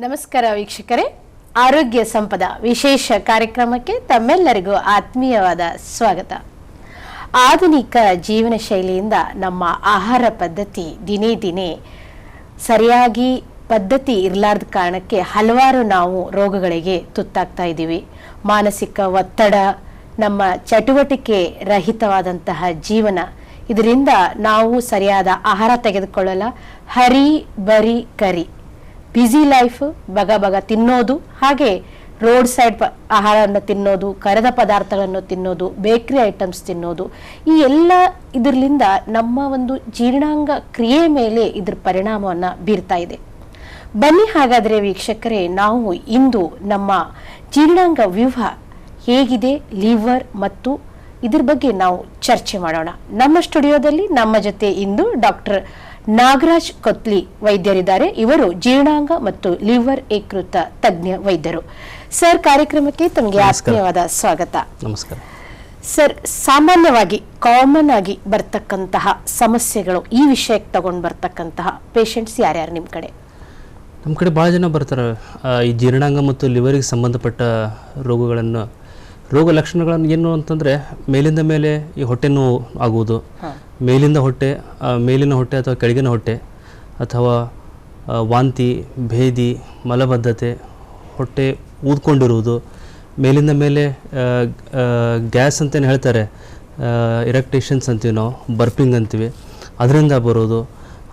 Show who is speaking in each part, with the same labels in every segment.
Speaker 1: ನಮಸ್ಕಾರ ವೀಕ್ಷಕರೇ, ಆರೋಗ್ಯ ಸಂಪದ ವಿಶೇಷ ಕಾರ್ಯಕ್ರಮಕ್ಕೆ ತಮ್ಮೆಲ್ಲರಿಗೂ ಆತ್ಮೀಯವಾದ ಸ್ವಾಗತ. ಆಧುನಿಕ ಜೀವನ ಶೈಲಿಯಿಂದ ನಮ್ಮ ಆಹಾರ ಪದ್ಧತಿ ದಿನೇ ದಿನೇ ಸರಿಯಾಗಿ ಪದ್ಧತಿ ಇರಲಾರ್ದ ಕಾರಣಕ್ಕೆ ಹಲವಾರು ನಾವು ರೋಗಗಳಿಗೆ ತುತ್ತಾಗ್ತಾ ಇದ್ದೀವಿ. ಮಾನಸಿಕ ಒತ್ತಡ, ನಮ್ಮ ಚಟುವಟಿಕೆ ರಹಿತವಾದಂತಹ ಜೀವನ, ಇದರಿಂದ ನಾವು ಸರಿಯಾದ ಆಹಾರ ತೆಗೆದುಕೊಳ್ಳಲ್ಲ. ಹರಿ ಬರಿ ಕರಿ ಬ್ಯುಸಿ ಲೈಫ್, ಬಗ ತಿನ್ನೋದು, ಹಾಗೆ ರೋಡ್ ಸೈಡ್ ಆಹಾರವನ್ನು ತಿನ್ನೋದು, ಕರೆದ ಪದಾರ್ಥಗಳನ್ನು ತಿನ್ನೋದು, ಬೇಕರಿ ಐಟಮ್ಸ್ ತಿನ್ನೋದು, ಈ ಎಲ್ಲ ಇದರಿಂದ ನಮ್ಮ ಒಂದು ಜೀರ್ಣಾಂಗ ಕ್ರಿಯೆ ಮೇಲೆ ಇದ್ರ ಪರಿಣಾಮವನ್ನು ಬೀರ್ತಾ ಇದೆ. ಬನ್ನಿ ಹಾಗಾದರೆ ವೀಕ್ಷಕರೇ, ನಾವು ಇಂದು ನಮ್ಮ ಜೀರ್ಣಾಂಗ ವ್ಯೂಹ ಹೇಗಿದೆ, ಲಿವರ್ ಮತ್ತು ಇದ್ರ ಬಗ್ಗೆ ನಾವು ಚರ್ಚೆ ಮಾಡೋಣ. ನಮ್ಮ ಸ್ಟುಡಿಯೋದಲ್ಲಿ ನಮ್ಮ ಜೊತೆ ಇಂದು ಡಾಕ್ಟರ್ ನಾಗರಾಜ್ ಕೊತ್ಲಿ ವೈದ್ಯರಿದ್ದಾರೆ. ಇವರು ಜೀರ್ಣಾಂಗ ಮತ್ತು ಲಿವರ್ ಏಕೃತ ತಜ್ಞ ವೈದ್ಯರು. ಸರ್, ಕಾರ್ಯಕ್ರಮಕ್ಕೆ ತಮಗೆ ಆತ್ಮೀಯವಾದ ಸ್ವಾಗತ.
Speaker 2: ನಮಸ್ಕಾರ
Speaker 1: ಸರ್. ಸಾಮಾನ್ಯವಾಗಿ ಕಾಮನ್ ಆಗಿ ಬರ್ತಕ್ಕಂತಹ ಸಮಸ್ಯೆಗಳು, ಈ ವಿಷಯಕ್ಕೆ ತಗೊಂಡು ಬರ್ತಕ್ಕಂತಹ ಪೇಷಂಟ್ಸ್ ಯಾರ್ಯಾರು ನಿಮ್ಮ ಕಡೆ?
Speaker 2: ನಮ್ಮ ಕಡೆ ಭಾಳ ಜನ ಬರ್ತಾರೆ. ಈ ಜೀರ್ಣಾಂಗ ಮತ್ತು ಲಿವರಿಗೆ ಸಂಬಂಧಪಟ್ಟ ರೋಗ ಲಕ್ಷಣಗಳನ್ನು ಏನು ಅಂತಂದರೆ, ಮೇಲಿಂದ ಮೇಲೆ ಈ ಹೊಟ್ಟೆ ನೋವು ಆಗುವುದು, ಮೇಲಿನ ಹೊಟ್ಟೆ ಅಥವಾ ಕೆಳಗಿನ ಹೊಟ್ಟೆ, ಅಥವಾ ವಾಂತಿ, ಭೇದಿ, ಮಲಬದ್ಧತೆ, ಹೊಟ್ಟೆ ಊದ್ಕೊಂಡಿರುವುದು, ಮೇಲಿಂದ ಮೇಲೆ ಗ್ಯಾಸ್ ಅಂತೇನು ಹೇಳ್ತಾರೆ, ಇರೆಕ್ಟೇಷನ್ಸ್ ಅಂತೀವಿ ನಾವು, ಬರ್ಪಿಂಗ್ ಅಂತೀವಿ, ಅದರಿಂದ ಬರೋದು.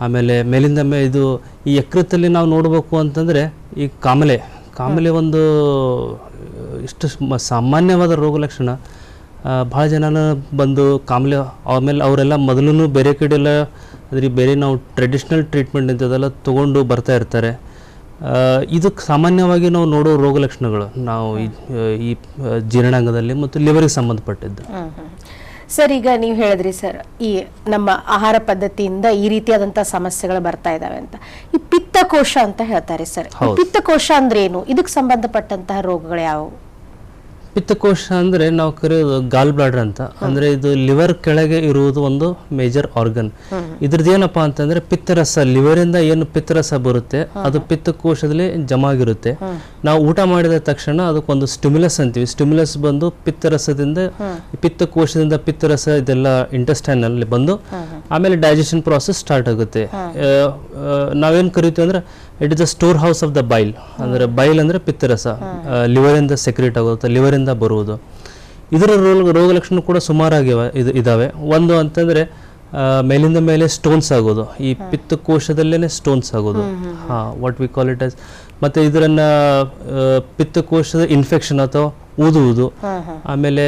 Speaker 2: ಆಮೇಲೆ ಮೇಲಿಂದ ಇದು ಈ ಯಕೃತ್ತಲ್ಲಿ ನಾವು ನೋಡಬೇಕು ಅಂತಂದರೆ ಈ ಕಾಮಲೆ ಒಂದು ಇಷ್ಟು ಸಾಮಾನ್ಯವಾದ ರೋಗ ಲಕ್ಷಣ. ಭಾಳ ಜನ ಬಂದು ಕಾಮಲೆ, ಆಮೇಲೆ ಅವರೆಲ್ಲ ಮೊದಲು ಬೇರೆ ಕಡೆ ಎಲ್ಲ ಬೇರೆ ನಾವು ಟ್ರೆಡಿಷ್ನಲ್ ಟ್ರೀಟ್ಮೆಂಟ್ ಇಂಥದ್ದೆಲ್ಲ ತೊಗೊಂಡು ಬರ್ತಾ ಇರ್ತಾರೆ. ಇದು ಸಾಮಾನ್ಯವಾಗಿ ನಾವು ನೋಡೋ ರೋಗ ಲಕ್ಷಣಗಳು ನಾವು ಈ ಜೀರ್ಣಾಂಗದಲ್ಲಿ ಮತ್ತು ಲಿವರಿಗೆ ಸಂಬಂಧಪಟ್ಟಿದ್ದು.
Speaker 1: ಸರ್, ಈಗ ನೀವು ಹೇಳಿದ್ರಿ ಸರ್, ಈ ನಮ್ಮ ಆಹಾರ ಪದ್ಧತಿಯಿಂದ ಈ ರೀತಿಯಾದಂತಹ ಸಮಸ್ಯೆಗಳು ಬರ್ತಾ ಇದಾವೆ ಅಂತ. ಈ ಪಿತ್ತಕೋಶ ಅಂತ ಹೇಳ್ತಾರೆ ಸರ್, ಪಿತ್ತಕೋಶ ಅಂದ್ರೆ ಏನು? ಇದಕ್ಕೆ ಸಂಬಂಧಪಟ್ಟಂತಹ ರೋಗಗಳು ಯಾವುವು?
Speaker 2: ಪಿತ್ತಕೋಶ ಅಂದರೆ ನಾವು ಕರೆಯೋದು ಗಾಲ್ ಬ್ಲಾಡರ್ ಅಂತ. ಅಂದರೆ ಇದು ಲಿವರ್ ಕೆಳಗೆ ಇರುವುದು ಒಂದು ಮೇಜರ್ ಆರ್ಗನ್. ಇದ್ರದ್ದು ಏನಪ್ಪ ಅಂತಂದರೆ, ಪಿತ್ತರಸ, ಲಿವರಿಂದ ಏನು ಪಿತ್ತರಸ ಬರುತ್ತೆ ಅದು ಪಿತ್ತಕೋಶದಲ್ಲಿ ಜಮಾ ಆಗಿರುತ್ತೆ. ನಾವು ಊಟ ಮಾಡಿದ ತಕ್ಷಣ ಅದಕ್ಕೊಂದು ಸ್ಟಿಮ್ಯುಲಸ್ ಅಂತೀವಿ. ಸ್ಟಿಮ್ಯುಲಸ್ ಬಂದು ಪಿತ್ತರಸದಿಂದ, ಪಿತ್ತಕೋಶದಿಂದ ಪಿತ್ತರಸ ಇದೆಲ್ಲ ಇಂಟೆಸ್ಟೈನಲ್ಲಿ ಬಂದು ಆಮೇಲೆ ಡೈಜೆಷನ್ ಪ್ರಾಸೆಸ್ ಸ್ಟಾರ್ಟ್ ಆಗುತ್ತೆ. ನಾವೇನು ಕರಿತೀವಿ ಅಂದರೆ it is a storehouse of the bile. ಅಂದರೆ ಬೈಲ್ ಅಂದರೆ ಪಿತ್ತರಸ, ಲಿವರಿಂದ ಸೆಕ್ರೇಟ್ ಆಗುತ್ತೆ, ಲಿವರಿಂದ ಬರುವುದು. ಇದರ ರೋಗ ಲಕ್ಷಣ ಕೂಡ ಸುಮಾರಾಗಿವೆ ಇದಾವೆ. ಒಂದು ಅಂತಂದರೆ ಮೇಲಿಂದ ಮೇಲೆ ಸ್ಟೋನ್ಸ್ ಆಗೋದು, ಈ ಪಿತ್ತಕೋಶದಲ್ಲೇ ಸ್ಟೋನ್ಸ್ ಆಗೋದು, what we call it as. ಮತ್ತು ಇದರನ್ನು ಪಿತ್ತಕೋಶದ ಇನ್ಫೆಕ್ಷನ್ ಅಥವಾ ಊದುವುದು. ಆಮೇಲೆ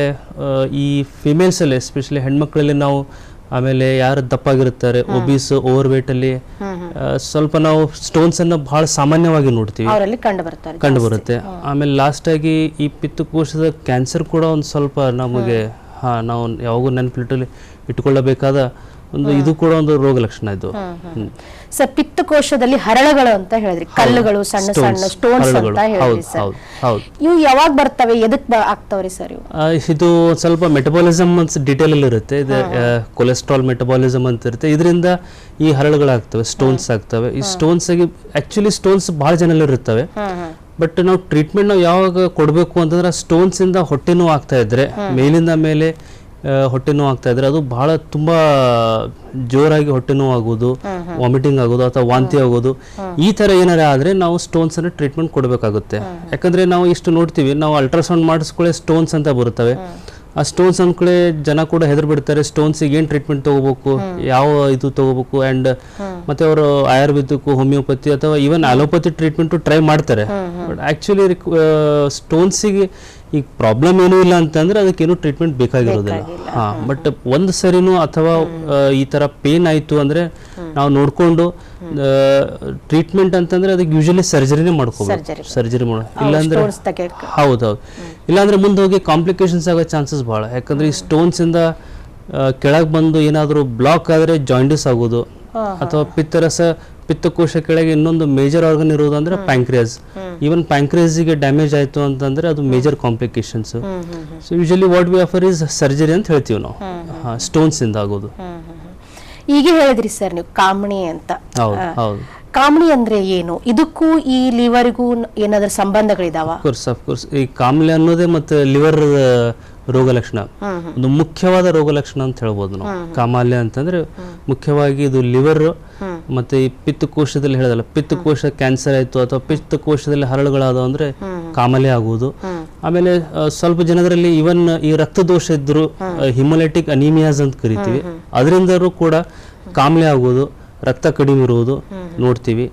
Speaker 2: ಈ ಫಿಮೇಲ್ಸಲ್ಲಿ, ಎಸ್ಪೆಷಲಿ ಹೆಣ್ಮಕ್ಳಲ್ಲಿ ನಾವು, ಆಮೇಲೆ ಯಾರು ದಪ್ಪಾಗಿರುತ್ತಾರೆ, ಒಬೀಸ್, ಓವರ್ ವೇಟಲ್ಲಿ ಸ್ವಲ್ಪ ನಾವು ಸ್ಟೋನ್ಸ್ ಅನ್ನು ಬಹಳ ಸಾಮಾನ್ಯವಾಗಿ ನೋಡ್ತೀವಿ, ಕಂಡು ಬರುತ್ತೆ. ಆಮೇಲೆ ಲಾಸ್ಟ್ ಆಗಿ ಈ ಪಿತ್ತಕೋಶದ ಕ್ಯಾನ್ಸರ್ ಕೂಡ ಒಂದು ಸ್ವಲ್ಪ ನಮಗೆ ನಾವು ಯಾವಾಗೂ ನೆನಪಿಟ್ಟಲ್ಲಿ ಇಟ್ಕೊಳ್ಳಬೇಕಾದ ಒಂದು, ಇದು ಕೂಡ ಒಂದು ರೋಗ ಲಕ್ಷಣ. ಇದು
Speaker 1: ಸರ್, ಪಿತ್ತಕೋಶದಲ್ಲಿ ಹರಳುಗಳು ಅಂತ ಹೇಳಿದ್ರಿ, ಕಲ್ಲುಗಳು, ಸಣ್ಣ ಸಣ್ಣ ಸ್ಟೋನ್ಸ್ ಅಂತ ಹೇಳಿದ್ರಿ ಸರ್. ಇವು ಯಾವಾಗ ಬರ್ತವೆ, ಎದಕ್ಕೆ ಆಗ್ತಾವ್ರಿ ಸರ್?
Speaker 2: ಇದು ಸ್ವಲ್ಪ ಮೆಟಬಾಲಿಸಮ್ ಡೀಟೇಲ್ ಅಲ್ಲಿ ಇರುತ್ತೆ. ಇದು ಕೊಲೆಸ್ಟ್ರಾಲ್ ಮೆಟಬಾಲಿಸಮ್ ಅಂತ ಇರುತ್ತೆ. ಇದರಿಂದ ಈ ಹರಳುಗಳಾಗ್ತವೆ, ಸ್ಟೋನ್ಸ್ ಆಗ್ತವೆ. ಈ ಸ್ಟೋನ್ಸ್ ಆಗಿ ಆಕ್ಚುಲಿ ಸ್ಟೋನ್ಸ್ ಬಹಳ ಜನರಲ್ಲಿ ಇರ್ತವೆ. ಬಟ್ ನಾವು ಟ್ರೀಟ್ಮೆಂಟ್ ನಾವು ಯಾವಾಗ ಕೊಡಬೇಕು ಅಂತಂದ್ರೆ, ಸ್ಟೋನ್ಸ್ ಇಂದ ಹೊಟ್ಟೆ ನೋವು ಆಗ್ತಾ ಇದ್ರೆ, ಮೇಲಿಂದ ಮೇಲೆ ಹೊಟ್ಟೆ ನೋವು ಆಗ್ತಾ ಇದ್ರೆ, ಅದು ಬಹಳ ತುಂಬಾ ಜೋರಾಗಿ ಹೊಟ್ಟೆ ನೋವು ಆಗೋದು, ವಾಮಿಟಿಂಗ್ ಆಗೋದು ಅಥವಾ ವಾಂತಿ ಆಗೋದು, ಈ ತರ ಏನಾರ ಆದ್ರೆ ನಾವು ಸ್ಟೋನ್ಸ್ ಅನ್ನು ಟ್ರೀಟ್ಮೆಂಟ್ ಕೊಡಬೇಕಾಗುತ್ತೆ. ಯಾಕಂದ್ರೆ ನಾವು ಇಷ್ಟು ನೋಡ್ತೀವಿ, ನಾವು ಅಲ್ಟ್ರಾಸೌಂಡ್ ಮಾಡಿಸ್ಕೊಳ್ಳೆ ಸ್ಟೋನ್ಸ್ ಅಂತ ಬರುತ್ತವೆ. ಆ ಸ್ಟೋನ್ಸ್ ಅಂದ್ಕೊಳ್ಳೆ ಜನ ಕೂಡ ಹೆದರ್ ಬಿಡ್ತಾರೆ, ಸ್ಟೋನ್ಸಿಗೆ ಏನು ಟ್ರೀಟ್ಮೆಂಟ್ ತಗೋಬೇಕು, ಯಾವ ಇದು ತಗೋಬೇಕು. ಆ್ಯಂಡ್ ಮತ್ತೆ ಅವರು ಆಯುರ್ವೇದಿಕ್, ಹೋಮಿಯೋಪತಿ ಅಥವಾ ಈವನ್ ಅಲೋಪತಿ ಟ್ರೀಟ್ಮೆಂಟು ಟ್ರೈ ಮಾಡ್ತಾರೆ. ಬಟ್ ಆ್ಯಕ್ಚುಲಿ ಸ್ಟೋನ್ಸಿಗೆ ಈಗ ಪ್ರಾಬ್ಲಮ್ ಏನೂ ಇಲ್ಲ ಅಂತಂದ್ರೆ ಅದಕ್ಕೇನು ಟ್ರೀಟ್ಮೆಂಟ್ ಬೇಕಾಗಿರೋದಿಲ್ಲ. ಬಟ್ ಒಂದು ಸರಿನೂ ಅಥವಾ ಈ ಥರ ಪೇನ್ ಆಯಿತು ಅಂದರೆ ನಾವು ನೋಡಿಕೊಂಡು ಟ್ರೀಟ್ಮೆಂಟ್ ಅಂತಂದ್ರೆ ಅದಕ್ಕೆ ಯೂಶಲಿ ಸರ್ಜರಿನೇ ಮಾಡ್ಕೋಬೇಕು. ಸರ್ಜರಿ ಮಾಡೋ, ಇಲ್ಲಾಂದ್ರೆ ಹೌದೌದು, ಇಲ್ಲಾಂದ್ರೆ ಮುಂದೆ ಹೋಗಿ ಕಾಂಪ್ಲಿಕೇಶನ್ಸ್ ಆಗೋ ಚಾನ್ಸಸ್ ಭಾಳ. ಯಾಕಂದ್ರೆ ಈ ಸ್ಟೋನ್ಸಿಂದ ಕೆಳಗೆ ಬಂದು ಏನಾದರೂ ಬ್ಲಾಕ್ ಆದರೆ ಜಾಯಿಂಡಿಸ್ ಆಗೋದು, ಅಥವಾ ಪಿತ್ತಕೋಶ ಕೆಳಗೆ ಇನ್ನೊಂದು ಮೇಜರ್ ಆರ್ಗನ್ ಇರೋದು ಅಂದ್ರೆ ಪ್ಯಾಂಕ್ರಿಯಾಸ್. ಈವನ್ ಪ್ಯಾಂಕ್ರಿಯಾಸ್ಗೆ ಡ್ಯಾಮೇಜ್ ಆಯಿತು ಅಂತಂದ್ರೆ ಅದು major complications. So usually what V offer is surgery ಅಂತ ಹೇಳ್ತೀವಿ ನಾವು, ಸ್ಟೋನ್ಸ್ ಇಂದ ಆಗೋದು.
Speaker 1: ಈಗ ಹೇಳಿದ್ರಿ ಸರ್ ನೀವು ಕಾಮಣಿ ಅಂತ. ಕಾಮಣಿ ಅಂದ್ರೆ ಏನು? ಇದಕ್ಕೂ ಈ ಲಿವರ್ಗೂ ಏನಾದ್ರೂ ಸಂಬಂಧಗಳಿದಾವ?
Speaker 2: ಅಫ್ಕೋರ್ಸ್ ಈ ಕಾಮಲೆ ಅನ್ನೋದೇ ಮತ್ತೆ ಲಿವರ್ ರೋಗ ಲಕ್ಷಣ, ಒಂದು ಮುಖ್ಯವಾದ ರೋಗ ಲಕ್ಷಣ ಅಂತ ಹೇಳ್ಬೋದು ನಾವು. ಕಾಮಾಲೆ ಅಂತಂದ್ರೆ ಮುಖ್ಯವಾಗಿ ಇದು ಲಿವರ್ ಮತ್ತೆ ಈ ಪಿತ್ತಕೋಶದಲ್ಲಿ ಹೇಳೋದಲ್ಲ, ಪಿತ್ತಕೋಶ ಕ್ಯಾನ್ಸರ್ ಆಯ್ತು ಅಥವಾ ಪಿತ್ತಕೋಶದಲ್ಲಿ ಹರಳುಗಳಾದವು ಅಂದ್ರೆ ಕಾಮಾಲೆ ಆಗುವುದು. ಆಮೇಲೆ ಸ್ವಲ್ಪ ಜನರಲ್ಲಿ ಇವನ್ ಈ ರಕ್ತದೋಷ ಇದ್ರು ಹಿಮೋಲೈಟಿಕ್ ಅನಿಮಿಯಾಸ್ ಅಂತ ಕರಿತೀವಿ, ಅದರಿಂದಲೂ ಕೂಡ ಕಾಮಾಲೆ ಆಗುವುದು, ರಕ್ತ ಕಡಿಮೆ ಇರುವುದು ನೋಡ್ತೀವಿ.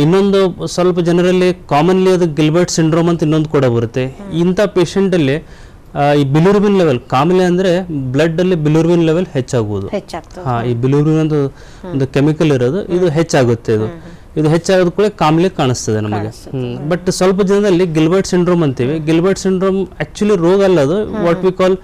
Speaker 2: ಇನ್ನೊಂದು ಸ್ವಲ್ಪ ಜನರಲ್ಲಿ ಕಾಮನ್ಲಿ ಅದು ಗಿಲ್ಬರ್ಟ್ ಸಿಂಡ್ರೋಮ್ ಅಂತ ಇನ್ನೊಂದು ಕೂಡ ಬರುತ್ತೆ. ಇಂಥ ಪೇಷಂಟ್ ಅಲ್ಲಿ ಈ ಬಿಲಿರುಬಿನ್ ಲೆವೆಲ್, ಕಾಮಲೆ ಅಂದ್ರೆ ಬ್ಲಡ್ ಅಲ್ಲಿ ಬಿಲಿರುಬಿನ್ ಲೆವೆಲ್ ಹೆಚ್ಚಾಗುವುದು. ಈ ಬಿಲಿರುಬಿನ್ ಅಂತ ಒಂದು ಕೆಮಿಕಲ್ ಇರೋದು, ಇದು ಹೆಚ್ಚಾಗುತ್ತೆ. ಇದು ಹೆಚ್ಚಾಗೋದ ಕೂಡ ಕಾಮಲೆ ಕಾಣಿಸ್ತದೆ ನಮಗೆ. ಬಟ್ ಸ್ವಲ್ಪ ಜನದಲ್ಲಿ ಗಿಲ್ಬರ್ಟ್ ಸಿಂಡ್ರೋಮ್ ಅಂತೀವಿ. ಗಿಲ್ಬರ್ಟ್ ಸಿಂಡ್ರೋಮ್ ಆಕ್ಚುಲಿ ರೋಗ ಅಲ್ಲ, ಅದು what we call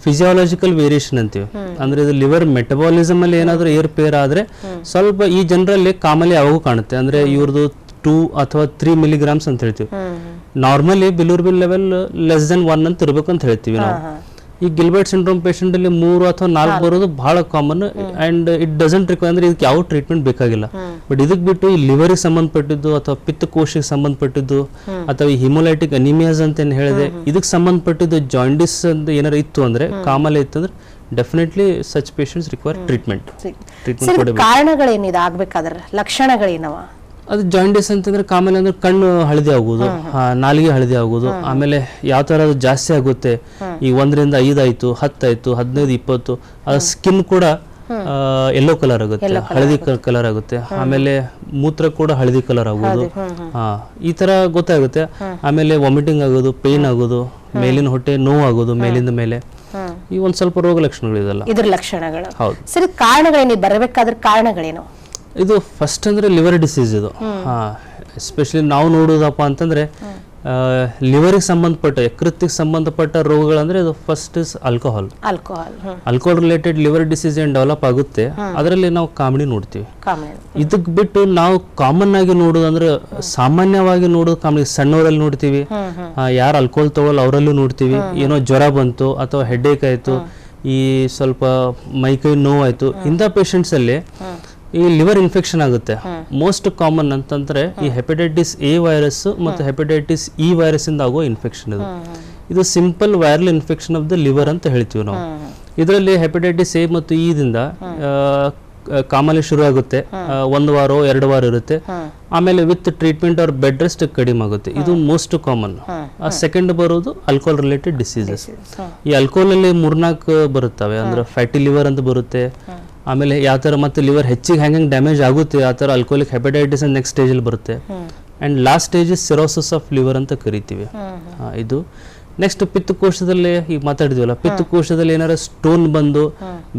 Speaker 2: physiological variation ಅಂತೀವಿ. ಅಂದ್ರೆ ಇದು ಲಿವರ್ ಮೆಟಬಾಲಿಸಮ್ ಅಲ್ಲಿ ಏನಾದರೂ ಏರ್ಪೇರ್ ಆದ್ರೆ ಸ್ವಲ್ಪ ಈ ಜನರಲ್ಲಿ ಕಾಮಲೆ ಯಾವಾಗೂ ಕಾಣುತ್ತೆ. ಅಂದ್ರೆ ಇವ್ರದ್ದು 2 ಅಥವಾ 3 ಮಿಲಿಗ್ರಾಮ್ಸ್ ಅಂತ ಹೇಳ್ತೀವಿ. ನಾರ್ಮಲಿ ಬಿಲಿರುಬಿನ್ ಲೆವೆಲ್ ಲೆಸ್ ದೆನ್ 1 ಅಂತ ಇರಬೇಕು ಅಂತ ಹೇಳ್ತೀವಿ ನಾವು. ಈ ಗಿಲ್ಬರ್ಟ್ ಸಿಂಡ್ರೋಮ್ ಪೇಷಂಟ್ ಅಲ್ಲಿ 3 ಅಥವಾ 4 ಬರೋದು ಬಹಳ common. And it doesn't require, ಅಂದ್ರೆ ಇದಕ್ಕೆ ಯಾವ ಟ್ರೀಟ್ಮೆಂಟ್ ಬೇಕಾಗಿಲ್ಲ. ಬಟ್ ಇದಕ್ಕೆ ಬಿಟ್ಟು ಈ ಲಿವರ್ಗೆ ಸಂಬಂಧಪಟ್ಟಿದ್ದು ಅಥವಾ ಪಿತ್ತಕೋಶಕ್ಕೆ ಸಂಬಂಧಪಟ್ಟಿದ್ದು ಅಥವಾ ಈ ಹಿಮೋಲೈಟಿಕ್ ಅನಿಮಿಯಾಸ್ ಅಂತ ಏನು ಹೇಳಿದೆ, ಇದಕ್ಕೆ ಸಂಬಂಧಪಟ್ಟಿದ್ದು ಜಾಂಡಿಸ್ ಅಂತ ಏನಾರು ಇತ್ತು ಅಂದ್ರೆ, ಕಾಮಲೆ ಇತ್ತು ಅಂದ್ರೆ definitely such patients require treatment ಕೊಡಬೇಕು.
Speaker 1: ಕಾರಣಗಳೇನಿದೆ ಆಗ್ಬೇಕಾದ್ರೆ ಲಕ್ಷಣಗಳೇನವ?
Speaker 2: ಅದು ಜಾಂಡಿಸ್ ಅಂತಂದ್ರೆ ಕಾಮಲೆ ಅಂದ್ರೆ ಕಣ್ಣು ಹಳದಿ ಆಗುವುದು, ನಾಲಿಗೆ ಹಳದಿ ಆಗುವುದು. ಆಮೇಲೆ ಯಾವ ತರ ಅದು ಜಾಸ್ತಿ ಆಗುತ್ತೆ, ಈ 1 ರಿಂದ 5 ಆಯ್ತು, 10 ಆಯ್ತು, 15, 20, ಅದು ಸ್ಕಿನ್ ಕೂಡ ಯೆಲ್ಲೋ ಕಲರ್ ಆಗುತ್ತೆ, ಹಳದಿ ಕಲರ್ ಆಗುತ್ತೆ. ಆಮೇಲೆ ಮೂತ್ರ ಕೂಡ ಹಳದಿ ಕಲರ್ ಆಗೋದು, ಈ ತರ ಗೊತ್ತಾಗುತ್ತೆ. ಆಮೇಲೆ ವಾಮಿಟಿಂಗ್ ಆಗೋದು, ಪೇನ್ ಆಗೋದು, ಮೇಲಿನ ಹೊಟ್ಟೆ ನೋವು ಆಗೋದು ಮೇಲಿಂದ ಮೇಲೆ, ಈ ಒಂದ್ ಸ್ವಲ್ಪ ರೋಗ ಲಕ್ಷಣಗಳು ಇದೆಲ್ಲ
Speaker 1: ಇದ್ರ ಲಕ್ಷಣಗಳು. ಸರಿ, ಕಾರಣಗಳೇನು ಬರಬೇಕಾದ್ರೆ ಕಾರಣಗಳೇನು?
Speaker 2: ಇದು ಫಸ್ಟ್ ಅಂದ್ರೆ ಲಿವರ್ ಡಿಸೀಸ್. ಇದು ಎಸ್ಪೆಷಲಿ ನಾವು ನೋಡೋದಪ್ಪ ಅಂತಂದ್ರೆ ಲಿವರ್ಗೆ ಸಂಬಂಧಪಟ್ಟ, ಯಕೃತ್ತಿಗೆ ಸಂಬಂಧಪಟ್ಟ ರೋಗಗಳಂದ್ರೆ ಇದು first is alcohol related liver disease ಏನ್ ಡೆವಲಪ್ ಆಗುತ್ತೆ, ಅದರಲ್ಲಿ ನಾವು ಕಾಮಣಿ ನೋಡ್ತೀವಿ. ಇದಕ್ ಬಿಟ್ಟು ನಾವು ಕಾಮನ್ ಆಗಿ ನೋಡೋದಂದ್ರೆ ಸಾಮಾನ್ಯವಾಗಿ ನೋಡೋದು ಕಾಮಣಿ ಸಣ್ಣವರಲ್ಲಿ ನೋಡ್ತೀವಿ, ಯಾರು ಆಲ್ಕೋಹಾಲ್ ತಗೊಳ್ಳೋ ಅವರಲ್ಲೂ ನೋಡ್ತೀವಿ. ಏನೋ ಜ್ವರ ಬಂತು ಅಥವಾ ಹೆಡ್ಏಕ್ ಆಯ್ತು, ಈ ಸ್ವಲ್ಪ ಮೈಕೈ ನೋವು ಆಯ್ತು, ಇಂಥ ಪೇಷಂಟ್ಸ್ ಅಲ್ಲಿ ಈ ಲಿವರ್ ಇನ್ಫೆಕ್ಷನ್ ಆಗುತ್ತೆ. ಮೋಸ್ಟ್ ಕಾಮನ್ ಅಂತಂದ್ರೆ ಈ ಹೆಪಟೈಟಿಸ್ ಎ ವೈರಸ್ ಮತ್ತು ಹೆಪಟೈಟಿಸ್ ಇ ವೈರಸ್ ಇಂದ ಆಗೋ ಇನ್ಫೆಕ್ಷನ್. ಇದು simple viral infection of the liver ಅಂತ ಹೇಳ್ತೀವಿ ನಾವು. ಇದರಲ್ಲಿ ಹೆಪಟೈಟಿಸ್ ಎ ಮತ್ತು ಇ ದಿಂದ ಕಾಮಲೆ ಶುರು ಆಗುತ್ತೆ, 1 ವಾರ 2 ವಾರ ಇರುತ್ತೆ. ಆಮೇಲೆ ವಿತ್ ಟ್ರೀಟ್ಮೆಂಟ್ ಅವ್ರ ಬೆಡ್ ರೆಸ್ಟ್ ಕಡಿಮೆ ಆಗುತ್ತೆ. ಇದು ಮೋಸ್ಟ್ ಕಾಮನ್. ಸೆಕೆಂಡ್ ಬರೋದು ಆಲ್ಕೋಹಾಲ್ ರಿಲೇಟೆಡ್ ಡಿಸೀಸಸ್. ಈ ಆಲ್ಕೋಹಾಲ್ ಅಲ್ಲಿ 3-4 ಬರುತ್ತವೆ. ಅಂದ್ರೆ ಫ್ಯಾಟಿ ಲಿವರ್ ಅಂತ ಬರುತ್ತೆ. ಆಮೇಲೆ ಯಾವ ತರ ಮತ್ತೆ ಲಿವರ್ ಹೆಚ್ಚಿಗೆ ಹೆಂಗೆ ಡ್ಯಾಮೇಜ್ ಆಗುತ್ತೆ ಆ ತರ ಆಲ್ಕೋಹಾಲಿಕ್ ಹೆಪಟೈಟಿಸ್ ನೆಕ್ಸ್ಟ್ ಸ್ಟೇಜ್ ಅಲ್ಲಿ ಬರುತ್ತೆ. And last stage is cirrhosis of liver ಅಂತ ಕರಿತೀವಿ. ಇದು ನೆಕ್ಸ್ಟ್ ಪಿತ್ತಕೋಶದಲ್ಲಿ ಈಗ ಮಾತಾಡಿದ್ವಲ್ಲ, ಪಿತ್ತಕೋಶದಲ್ಲಿ ಏನಾರ ಸ್ಟೋನ್ ಬಂದು